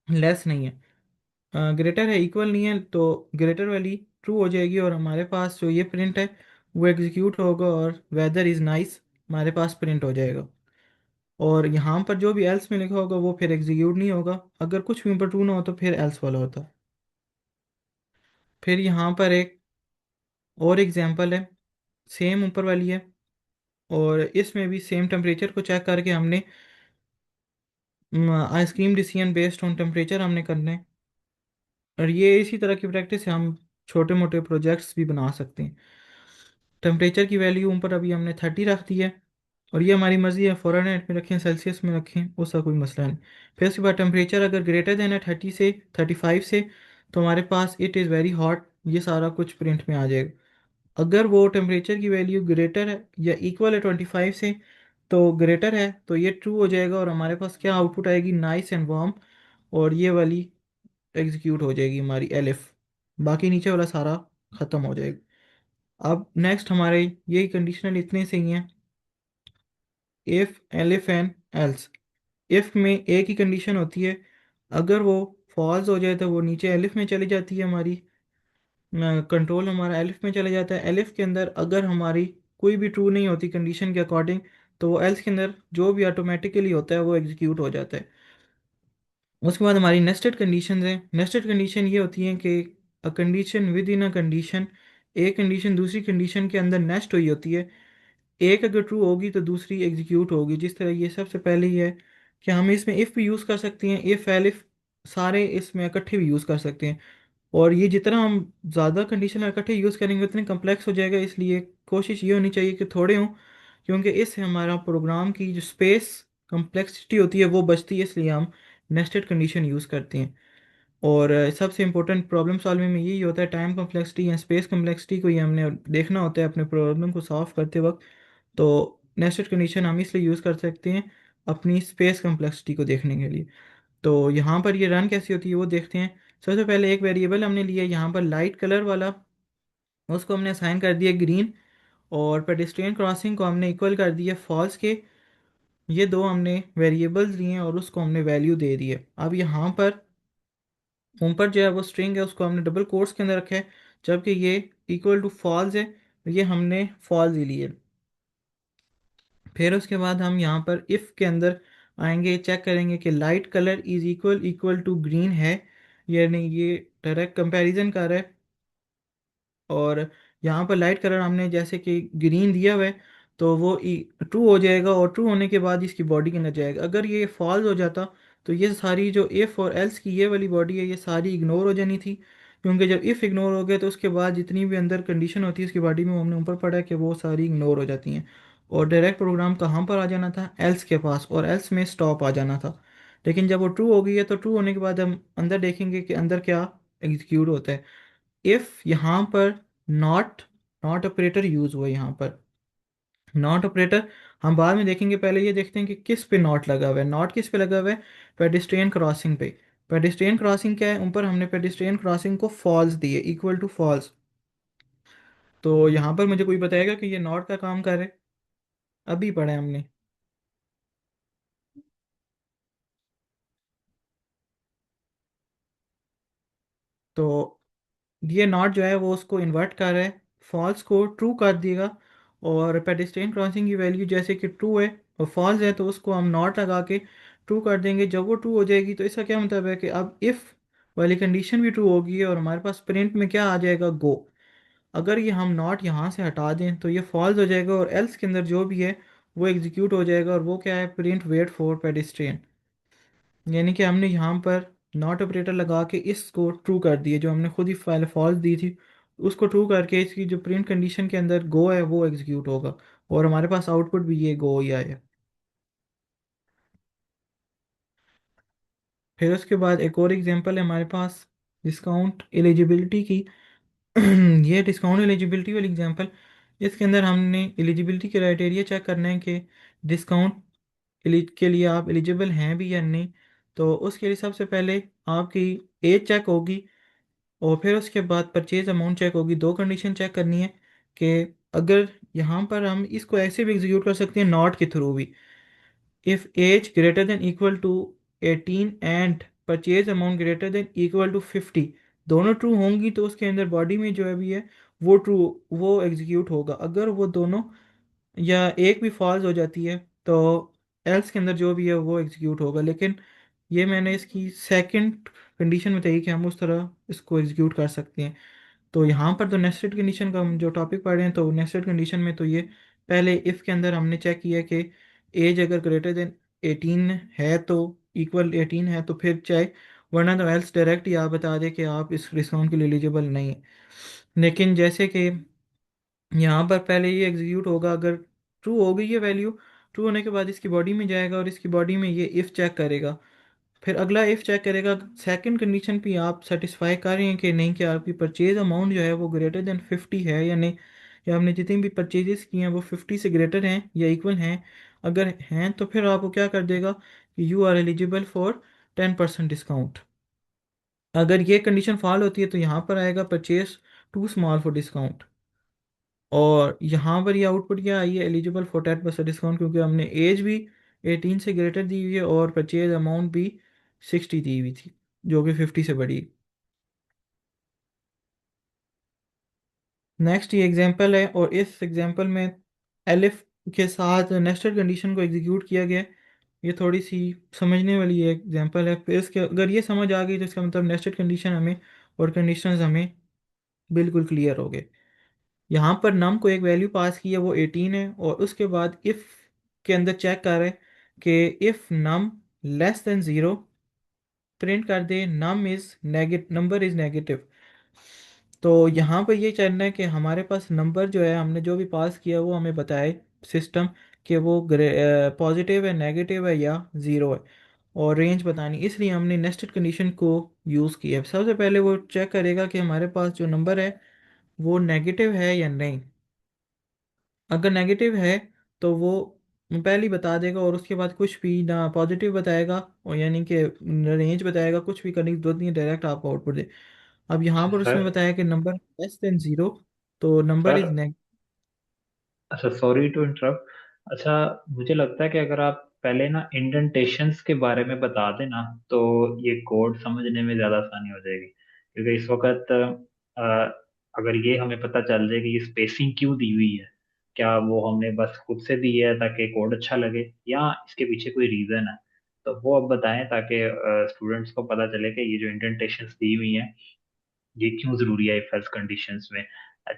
लेस नहीं है, ग्रेटर है इक्वल नहीं है, तो ग्रेटर वाली ट्रू हो जाएगी और हमारे पास जो ये प्रिंट है वो एग्जीक्यूट होगा और वेदर इज़ नाइस हमारे पास प्रिंट हो जाएगा। और यहाँ पर जो भी एल्स में लिखा होगा वो फिर एग्जीक्यूट नहीं होगा, अगर कुछ भी ऊपर ट्रू ना हो तो फिर एल्स वाला होता। फिर यहाँ पर एक और एग्जांपल है, सेम ऊपर वाली है, और इसमें भी सेम टेम्परेचर को चेक करके हमने ice cream decision based on temperature हमने करना है। और ये इसी तरह की प्रैक्टिस से हम छोटे मोटे प्रोजेक्ट्स भी बना सकते हैं। टेम्परेचर की वैल्यू ऊपर अभी हमने 30 रख दी है, और ये हमारी मर्ज़ी है फ़ारेनहाइट में रखें सेल्सियस में रखें, उसका कोई मसला नहीं। फिर उसके बाद टेम्परेचर अगर ग्रेटर देन है 30 से 35 से, तो हमारे पास इट इज़ वेरी हॉट, ये सारा कुछ प्रिंट में आ जाएगा। अगर वो टेम्परेचर की वैल्यू ग्रेटर है या इक्वल है 25 से, तो ग्रेटर है तो ये ट्रू हो जाएगा और हमारे पास क्या आउटपुट आएगी, नाइस एंड वार्म, और ये वाली एग्जीक्यूट हो जाएगी हमारी एलिफ। बाकी नीचे वाला सारा ख़त्म हो जाएगा। अब नेक्स्ट हमारे ये कंडीशनल इतने से ही हैं, if elif and else. If में एक ही कंडीशन होती है, अगर वो फॉल्स हो जाए तो वो नीचे एलिफ में चली जाती है, हमारी कंट्रोल हमारा एलिफ में चला जाता है। एलिफ के अंदर अगर हमारी कोई भी ट्रू नहीं होती कंडीशन के अकॉर्डिंग, तो वो एल्स के अंदर जो भी ऑटोमेटिकली होता है वो एग्जीक्यूट हो जाता है। उसके बाद हमारी नेस्टेड कंडीशन है। नेस्टेड कंडीशन ये होती है कि a condition with in a condition, एक कंडीशन दूसरी कंडीशन के अंदर नेस्ट हुई होती है। एक अगर ट्रू होगी तो दूसरी एग्जीक्यूट होगी। जिस तरह ये सबसे पहले ही है कि हम इसमें इफ़ भी यूज़ कर सकते हैं, इफ़ एलिफ सारे इसमें इकट्ठे भी यूज़ कर सकते हैं। और ये जितना हम ज़्यादा कंडीशनल इकट्ठे यूज़ करेंगे उतने कम्प्लेक्स हो जाएगा, इसलिए कोशिश ये होनी चाहिए कि थोड़े हों, क्योंकि इससे हमारा प्रोग्राम की जो स्पेस कम्प्लेक्सिटी होती है वो बचती है, इसलिए हम नेस्टेड कंडीशन यूज़ करते हैं। और सबसे इंपॉर्टेंट प्रॉब्लम सॉल्विंग में यही होता है, टाइम कम्प्लेक्सिटी या स्पेस कम्प्लेक्सिटी को ही हमने देखना होता है अपने प्रॉब्लम को सॉल्व करते वक्त। तो नेस्टेड कंडीशन हम इसलिए यूज़ कर सकते हैं अपनी स्पेस कम्प्लेक्सिटी को देखने के लिए। तो यहाँ पर ये रन कैसी होती है वो देखते हैं। सबसे पहले एक वेरिएबल हमने लिया यहाँ पर लाइट कलर वाला, उसको हमने असाइन कर दिया ग्रीन, और पेडेस्ट्रियन क्रॉसिंग को हमने इक्वल कर दिया फॉल्स के। ये दो हमने वेरिएबल्स लिए हैं और उसको हमने वैल्यू दे दी है। अब यहाँ पर ऊपर जो है वो स्ट्रिंग है उसको हमने डबल कोट्स के अंदर रखा है, जबकि ये इक्वल टू फॉल्स है, ये हमने फॉल्स ही लिए। फिर उसके बाद हम यहाँ पर इफ़ के अंदर आएंगे, चेक करेंगे कि light colour is equal equal to green है, यानी ये डायरेक्ट कंपैरिजन कर रहा है। और यहाँ पर लाइट कलर हमने जैसे कि ग्रीन दिया हुआ है, तो वो ट्रू हो जाएगा, और ट्रू होने के बाद इसकी बॉडी के अंदर जाएगा। अगर ये फॉल्स हो जाता तो ये सारी जो इफ़ और एल्स की ये वाली बॉडी है ये सारी इग्नोर हो जानी थी, क्योंकि जब इफ़ इग्नोर हो गया तो उसके बाद जितनी भी अंदर कंडीशन होती है उसकी बॉडी में, वो हमने ऊपर पढ़ा है कि वो सारी इग्नोर हो जाती हैं। और डायरेक्ट प्रोग्राम कहाँ पर आ जाना था, एल्स के पास, और एल्स में स्टॉप आ जाना था। लेकिन जब वो ट्रू हो गई है तो ट्रू होने के बाद हम अंदर देखेंगे कि अंदर क्या एग्जीक्यूट होता है। इफ यहाँ पर नॉट नॉट ऑपरेटर यूज हुआ, यहाँ पर नॉट ऑपरेटर हम बाद में देखेंगे, पहले ये देखते हैं कि किस पे नॉट लगा हुआ है। नॉट किस पे लगा हुआ है, पेडिस्ट्रियन क्रॉसिंग पे। पेडिस्ट्रियन क्रॉसिंग क्या है, ऊपर हमने पेडिस्ट्रियन क्रॉसिंग को फॉल्स दिए, इक्वल टू फॉल्स। तो यहाँ पर मुझे कोई बताएगा कि ये नॉट का काम करे, अभी पढ़ा है हमने। तो ये नॉट जो है वो उसको इन्वर्ट कर रहा है, फॉल्स को ट्रू कर देगा। और पेडिस्ट्रियन क्रॉसिंग की वैल्यू जैसे कि ट्रू है और फॉल्स है, तो उसको हम नॉट लगा के ट्रू कर देंगे। जब वो ट्रू हो जाएगी तो इसका क्या मतलब है कि अब इफ़ वाली कंडीशन भी ट्रू होगी और हमारे पास प्रिंट में क्या आ जाएगा, गो। अगर ये हम नॉट यहाँ से हटा दें तो ये फॉल्स हो जाएगा, और एल्स के अंदर जो भी है वो एग्जीक्यूट हो जाएगा, और वो क्या है, प्रिंट वेट फॉर पेडिस्ट्रियन। यानी कि हमने यहाँ पर नॉट ऑपरेटर लगा के इसको ट्रू कर दिया, जो हमने खुद ही फाइल फॉल्स दी थी उसको ट्रू करके इसकी जो प्रिंट कंडीशन के अंदर गो है वो एग्जीक्यूट होगा, और हमारे पास आउटपुट भी ये गो ही आया। फिर उसके बाद एक और एग्जांपल है हमारे पास डिस्काउंट एलिजिबिलिटी की। ये डिस्काउंट एलिजिबिलिटी वाली एग्जांपल, इसके अंदर हमने एलिजिबिलिटी क्राइटेरिया चेक करना है कि डिस्काउंट के लिए आप एलिजिबल हैं भी या नहीं। तो उसके लिए सबसे पहले आपकी एज चेक होगी, और फिर उसके बाद परचेज अमाउंट चेक होगी। दो कंडीशन चेक करनी है कि अगर यहाँ पर हम इसको ऐसे भी एग्जीक्यूट कर सकते हैं नॉट के थ्रू भी, if age greater than equal to 18 and purchase amount greater than equal to 50, दोनों ट्रू होंगी तो उसके अंदर बॉडी में जो है भी है वो ट्रू, वो एग्जीक्यूट होगा। अगर वो दोनों या एक भी फॉल्स हो जाती है तो एल्स के अंदर जो भी है वो एग्जीक्यूट होगा। लेकिन ये मैंने इसकी सेकंड कंडीशन बताई कि हम उस तरह इसको एग्जीक्यूट कर सकते हैं। तो यहाँ पर तो नेस्टेड कंडीशन का हम जो टॉपिक पढ़ रहे हैं, तो नेस्टेड कंडीशन में तो ये पहले इफ़ के अंदर हमने चेक किया कि एज अगर ग्रेटर देन 18 है तो इक्वल 18 है तो फिर चाहे, वरना तो एल्स डायरेक्ट ही आप बता दें कि आप इस डिस्काउंट के लिए एलिजिबल नहीं है। लेकिन जैसे कि यहाँ पर पहले ये एग्जीक्यूट होगा अगर ट्रू हो गई ये वैल्यू, ट्रू होने के बाद इसकी बॉडी में जाएगा और इसकी बॉडी में ये इफ़ चेक करेगा। फिर अगला इफ़ चेक करेगा सेकंड कंडीशन पे आप सेटिस्फाई कर रहे हैं कि नहीं, कि आपकी परचेज अमाउंट जो है वो ग्रेटर देन 50 है या नहीं, या आपने जितनी भी परचेजेस की हैं वो 50 से ग्रेटर हैं या इक्वल हैं। अगर हैं तो फिर आपको क्या कर देगा कि you are eligible for 10% discount. अगर ये कंडीशन फॉल होती है तो यहाँ पर आएगा purchase too small for discount. और यहाँ पर ये आउटपुट क्या आई है, एलिजिबल फॉर 10% डिस्काउंट, क्योंकि हमने एज भी 18 से ग्रेटर दी हुई है और परचेज अमाउंट भी 60 दी हुई थी, जो कि 50 से बड़ी। नेक्स्ट ये एग्जांपल है, और इस एग्जांपल में एलिफ के साथ नेस्टेड कंडीशन को एग्जीक्यूट किया गया है। ये थोड़ी सी समझने वाली एग्जांपल है, फिर इसके अगर ये समझ आ गई तो इसका मतलब नेस्टेड कंडीशन हमें और कंडीशंस हमें बिल्कुल क्लियर हो गए। यहाँ पर नम को एक वैल्यू पास की है, वो 18 है, और उसके बाद इफ़ के अंदर चेक कर रहे हैं कि if num less than zero print कर दे नंबर इज़ नेगेटिव। तो यहाँ पर ये चलना है कि हमारे पास नंबर जो है हमने जो भी पास किया वो हमें बताए सिस्टम कि वो पॉजिटिव है, नेगेटिव है या ज़ीरो है, और रेंज बतानी, इसलिए हमने नेस्टेड कंडीशन को यूज़ किया है। सबसे पहले वो चेक करेगा कि हमारे पास जो नंबर है वो नेगेटिव है या नहीं। अगर नेगेटिव है तो वो पहले ही बता देगा, और उसके बाद कुछ भी ना पॉजिटिव बताएगा और यानी कि रेंज बताएगा, कुछ भी करने की जरूरत नहीं है, डायरेक्ट आपको आउटपुट दे। अब यहाँ अच्छा पर उसमें सर। बताया कि नंबर लेस देन ज़ीरो, तो नंबर सर, इज नेगेटिव। अच्छा सॉरी टू इंटरप्ट। अच्छा, मुझे लगता है कि अगर आप पहले ना इंडेंटेशंस के बारे में बता देना तो ये कोड समझने में ज़्यादा आसानी हो जाएगी, क्योंकि इस वक्त अगर ये हमें पता चल जाए कि ये स्पेसिंग क्यों दी हुई है, क्या वो हमने बस खुद से दी है ताकि कोड अच्छा लगे, या इसके पीछे कोई रीज़न है, तो वो अब बताएं ताकि स्टूडेंट्स को पता चले कि ये जो इंडेंटेशंस दी हुई हैं ये क्यों जरूरी है इफ एल्स कंडीशंस में।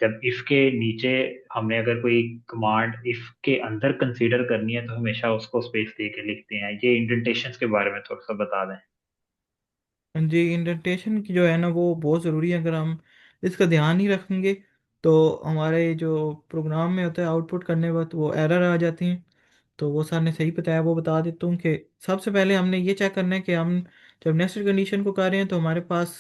जब इफ के नीचे हमने अगर कोई कमांड इफ के अंदर कंसीडर करनी है तो हमेशा उसको स्पेस दे के लिखते हैं। ये इंडेंटेशंस के बारे में थोड़ा सा बता दें। जी, इंडेंटेशन की जो है ना वो बहुत ज़रूरी है। अगर हम इसका ध्यान नहीं रखेंगे तो हमारे जो प्रोग्राम में होता है आउटपुट करने वक्त वो एरर आ जाती हैं। तो वो सर ने सही बताया, वो बता देता हूँ कि सबसे पहले हमने ये चेक करना है कि हम जब नेस्टेड कंडीशन को कर रहे हैं तो हमारे पास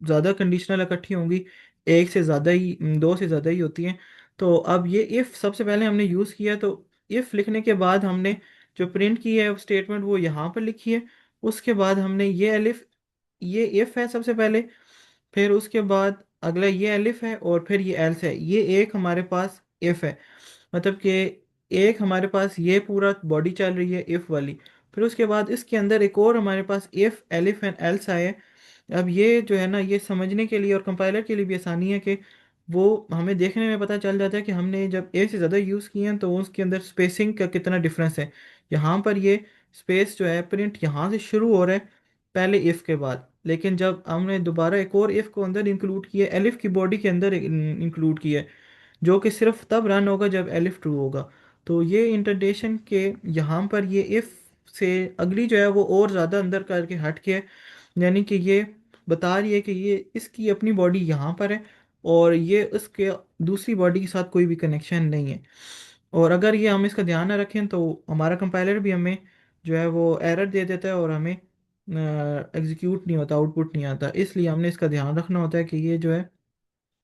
ज़्यादा कंडीशनल इकट्ठी होंगी, एक से ज़्यादा ही, दो से ज़्यादा ही होती हैं। तो अब ये इफ़ सबसे पहले हमने यूज़ किया, तो इफ़ लिखने के बाद हमने जो प्रिंट की है स्टेटमेंट वो यहाँ पर लिखी है। उसके बाद हमने ये अलिफ, ये इफ़ है सबसे पहले, फिर उसके बाद अगला ये अलिफ है, और फिर ये एल्स है। ये एक हमारे पास इफ़ है, मतलब कि एक हमारे पास ये पूरा बॉडी चल रही है इफ़ वाली। फिर उसके बाद इसके अंदर एक और हमारे पास इफ़ एलिफ एंड एल्स आए। अब ये जो है ना ये समझने के लिए और कंपाइलर के लिए भी आसानी है कि वो हमें देखने में पता चल जाता है कि हमने जब एक से ज़्यादा यूज़ किए हैं तो उसके अंदर स्पेसिंग का कितना डिफरेंस है। यहाँ पर ये स्पेस जो है प्रिंट यहाँ से शुरू हो रहा है पहले इफ़ के बाद, लेकिन जब हमने दोबारा एक और इफ़ को अंदर इंक्लूड किया, एलिफ की बॉडी के अंदर इंक्लूड किया, जो कि सिर्फ तब रन होगा जब एलिफ ट्रू होगा। तो ये इंटरडेशन के यहाँ पर ये इफ़ से अगली जो है वो और ज़्यादा अंदर करके हट के है, यानी कि ये बता रही है कि ये इसकी अपनी बॉडी यहाँ पर है और ये उसके दूसरी बॉडी के साथ कोई भी कनेक्शन नहीं है। और अगर ये हम इसका ध्यान ना रखें तो हमारा कंपाइलर भी हमें जो है वो एरर दे देता है और हमें एग्जीक्यूट नहीं होता, आउटपुट नहीं आता। इसलिए हमने इसका ध्यान रखना होता है कि ये जो है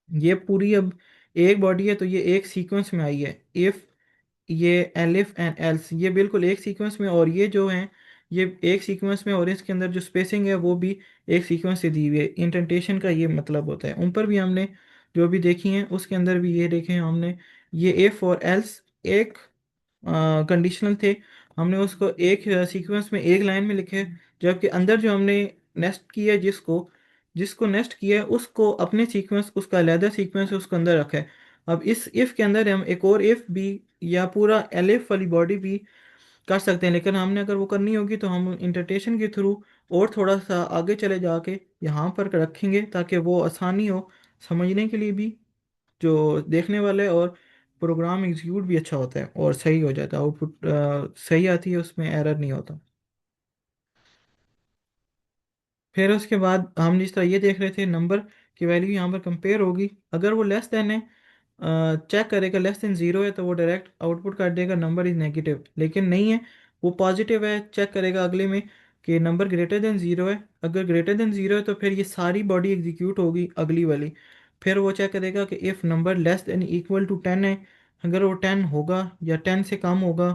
ये पूरी अब एक बॉडी है तो ये एक सीक्वेंस में आई है। इफ़, ये एलिफ एंड एल्स ये बिल्कुल एक सीक्वेंस में, और ये जो हैं ये एक सीक्वेंस में, और इसके अंदर जो स्पेसिंग है वो भी एक सीक्वेंस से दी हुई है। इंटेंटेशन का ये मतलब होता है। ऊपर भी हमने जो भी देखी हैं उसके अंदर भी ये देखे हैं हमने, ये इफ़ और एल्स एक कंडीशनल थे, हमने उसको एक सीक्वेंस में एक लाइन में लिखे, जबकि अंदर जो हमने नेस्ट किया है जिसको जिसको नेस्ट किया है उसको अपने सीक्वेंस, उसका अलहदा सीक्वेंस है उसके अंदर रखा है। अब इस इफ़ के अंदर हम एक और इफ़ भी या पूरा एलिफ वाली बॉडी भी कर सकते हैं, लेकिन हमने अगर वो करनी होगी तो हम इंटरप्रिटेशन के थ्रू और थोड़ा सा आगे चले जाके यहाँ पर रखेंगे ताकि वो आसानी हो समझने के लिए भी, जो देखने वाले, और प्रोग्राम एग्जीक्यूट भी अच्छा होता है और सही हो जाता है, आउटपुट सही आती है, उसमें एरर नहीं होता। फिर उसके बाद हम जिस तरह ये देख रहे थे नंबर की वैल्यू यहाँ पर कंपेयर होगी, अगर वो लेस देन है चेक करेगा, लेस देन ज़ीरो है तो वो डायरेक्ट आउटपुट कर देगा नंबर इज़ नेगेटिव, लेकिन नहीं है वो पॉजिटिव है चेक करेगा अगले में कि नंबर ग्रेटर देन ज़ीरो है। अगर ग्रेटर देन ज़ीरो है तो फिर ये सारी बॉडी एग्जीक्यूट होगी अगली वाली। फिर वो चेक करेगा कि if number less than equal to 10 है, अगर वो 10 होगा या 10 से कम होगा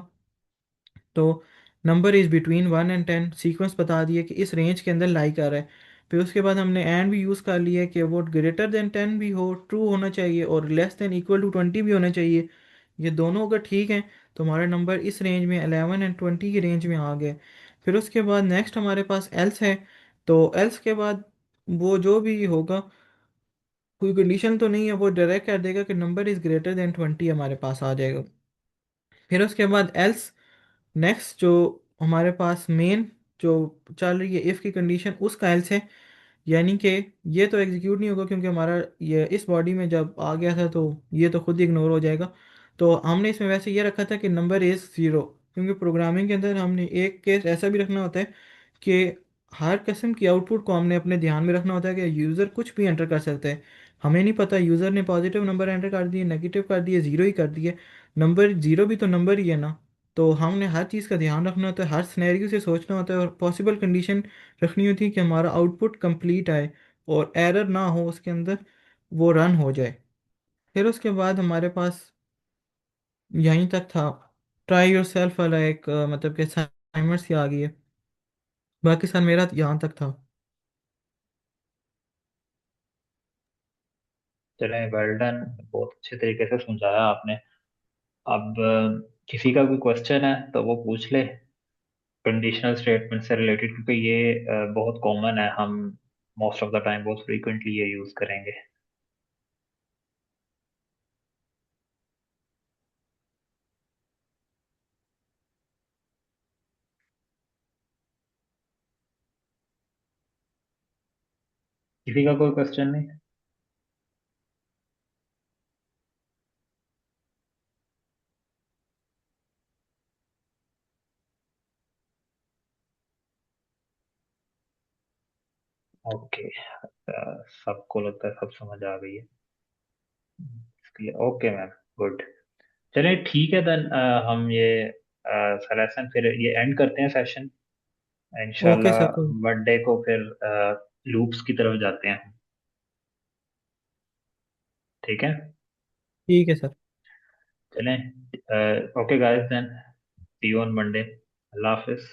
तो number is between 1 and 10, sequence बता दिए कि इस रेंज के अंदर लाई कर रहा है। फिर उसके बाद हमने एंड भी यूज़ कर लिया कि वो ग्रेटर देन 10 भी हो, ट्रू होना चाहिए, और लेस देन इक्वल टू 20 भी होना चाहिए। ये दोनों अगर ठीक हैं तो हमारे नंबर इस रेंज में 11 एंड 20 की रेंज में आ गए। फिर उसके बाद नेक्स्ट हमारे पास एल्स है। तो एल्स के बाद वो जो भी होगा, कोई कंडीशन तो नहीं है, वो डायरेक्ट कर देगा कि नंबर इज़ ग्रेटर देन 20 हमारे पास आ जाएगा। फिर उसके बाद एल्स नेक्स्ट जो हमारे पास मेन जो चल रही है इफ़ की कंडीशन, उसका एल्स है। यानी कि ये तो एग्जीक्यूट नहीं होगा क्योंकि हमारा ये इस बॉडी में जब आ गया था तो ये तो खुद ही इग्नोर हो जाएगा। तो हमने इसमें वैसे ये रखा था कि नंबर इज़ ज़ीरो, क्योंकि प्रोग्रामिंग के अंदर हमने एक केस ऐसा भी रखना होता है कि हर किस्म की आउटपुट को हमने अपने ध्यान में रखना होता है कि यूज़र कुछ भी एंटर कर सकता है। हमें नहीं पता यूज़र ने पॉजिटिव नंबर एंटर कर दिए, नेगेटिव कर दिए, ज़ीरो ही कर दिए, नंबर ज़ीरो भी तो नंबर ही है ना। तो हमने हर चीज़ का ध्यान रखना होता है, हर सिनेरियो से सोचना होता है, और पॉसिबल कंडीशन रखनी होती है कि हमारा आउटपुट कंप्लीट आए और एरर ना हो उसके अंदर, वो रन हो जाए। फिर उसके बाद हमारे पास यहीं तक था, ट्राई योर सेल्फ वाला एक मतलब कि असाइनमेंट्स की आ गई है। बाकी सर मेरा यहाँ तक था। चलें, वेल डन, बहुत अच्छे तरीके से समझाया आपने। अब किसी का कोई क्वेश्चन है तो वो पूछ ले कंडीशनल स्टेटमेंट से रिलेटेड, क्योंकि ये बहुत कॉमन है, हम मोस्ट ऑफ द टाइम बहुत फ्रीक्वेंटली ये यूज़ करेंगे। किसी का कोई क्वेश्चन नहीं? ओके, सबको लगता है सब समझ आ गई है इसके लिए। Okay ma'am, good. चलिए ठीक है देन, हम ये सेलेक्शन फिर ये एंड करते हैं सेशन। ओके इंशाल्लाह सर, कोई मंडे को फिर लूप्स की तरफ जाते हैं। ठीक है, ठीक है सर। चलें। Okay guys, then see you on Monday. Allah Hafiz.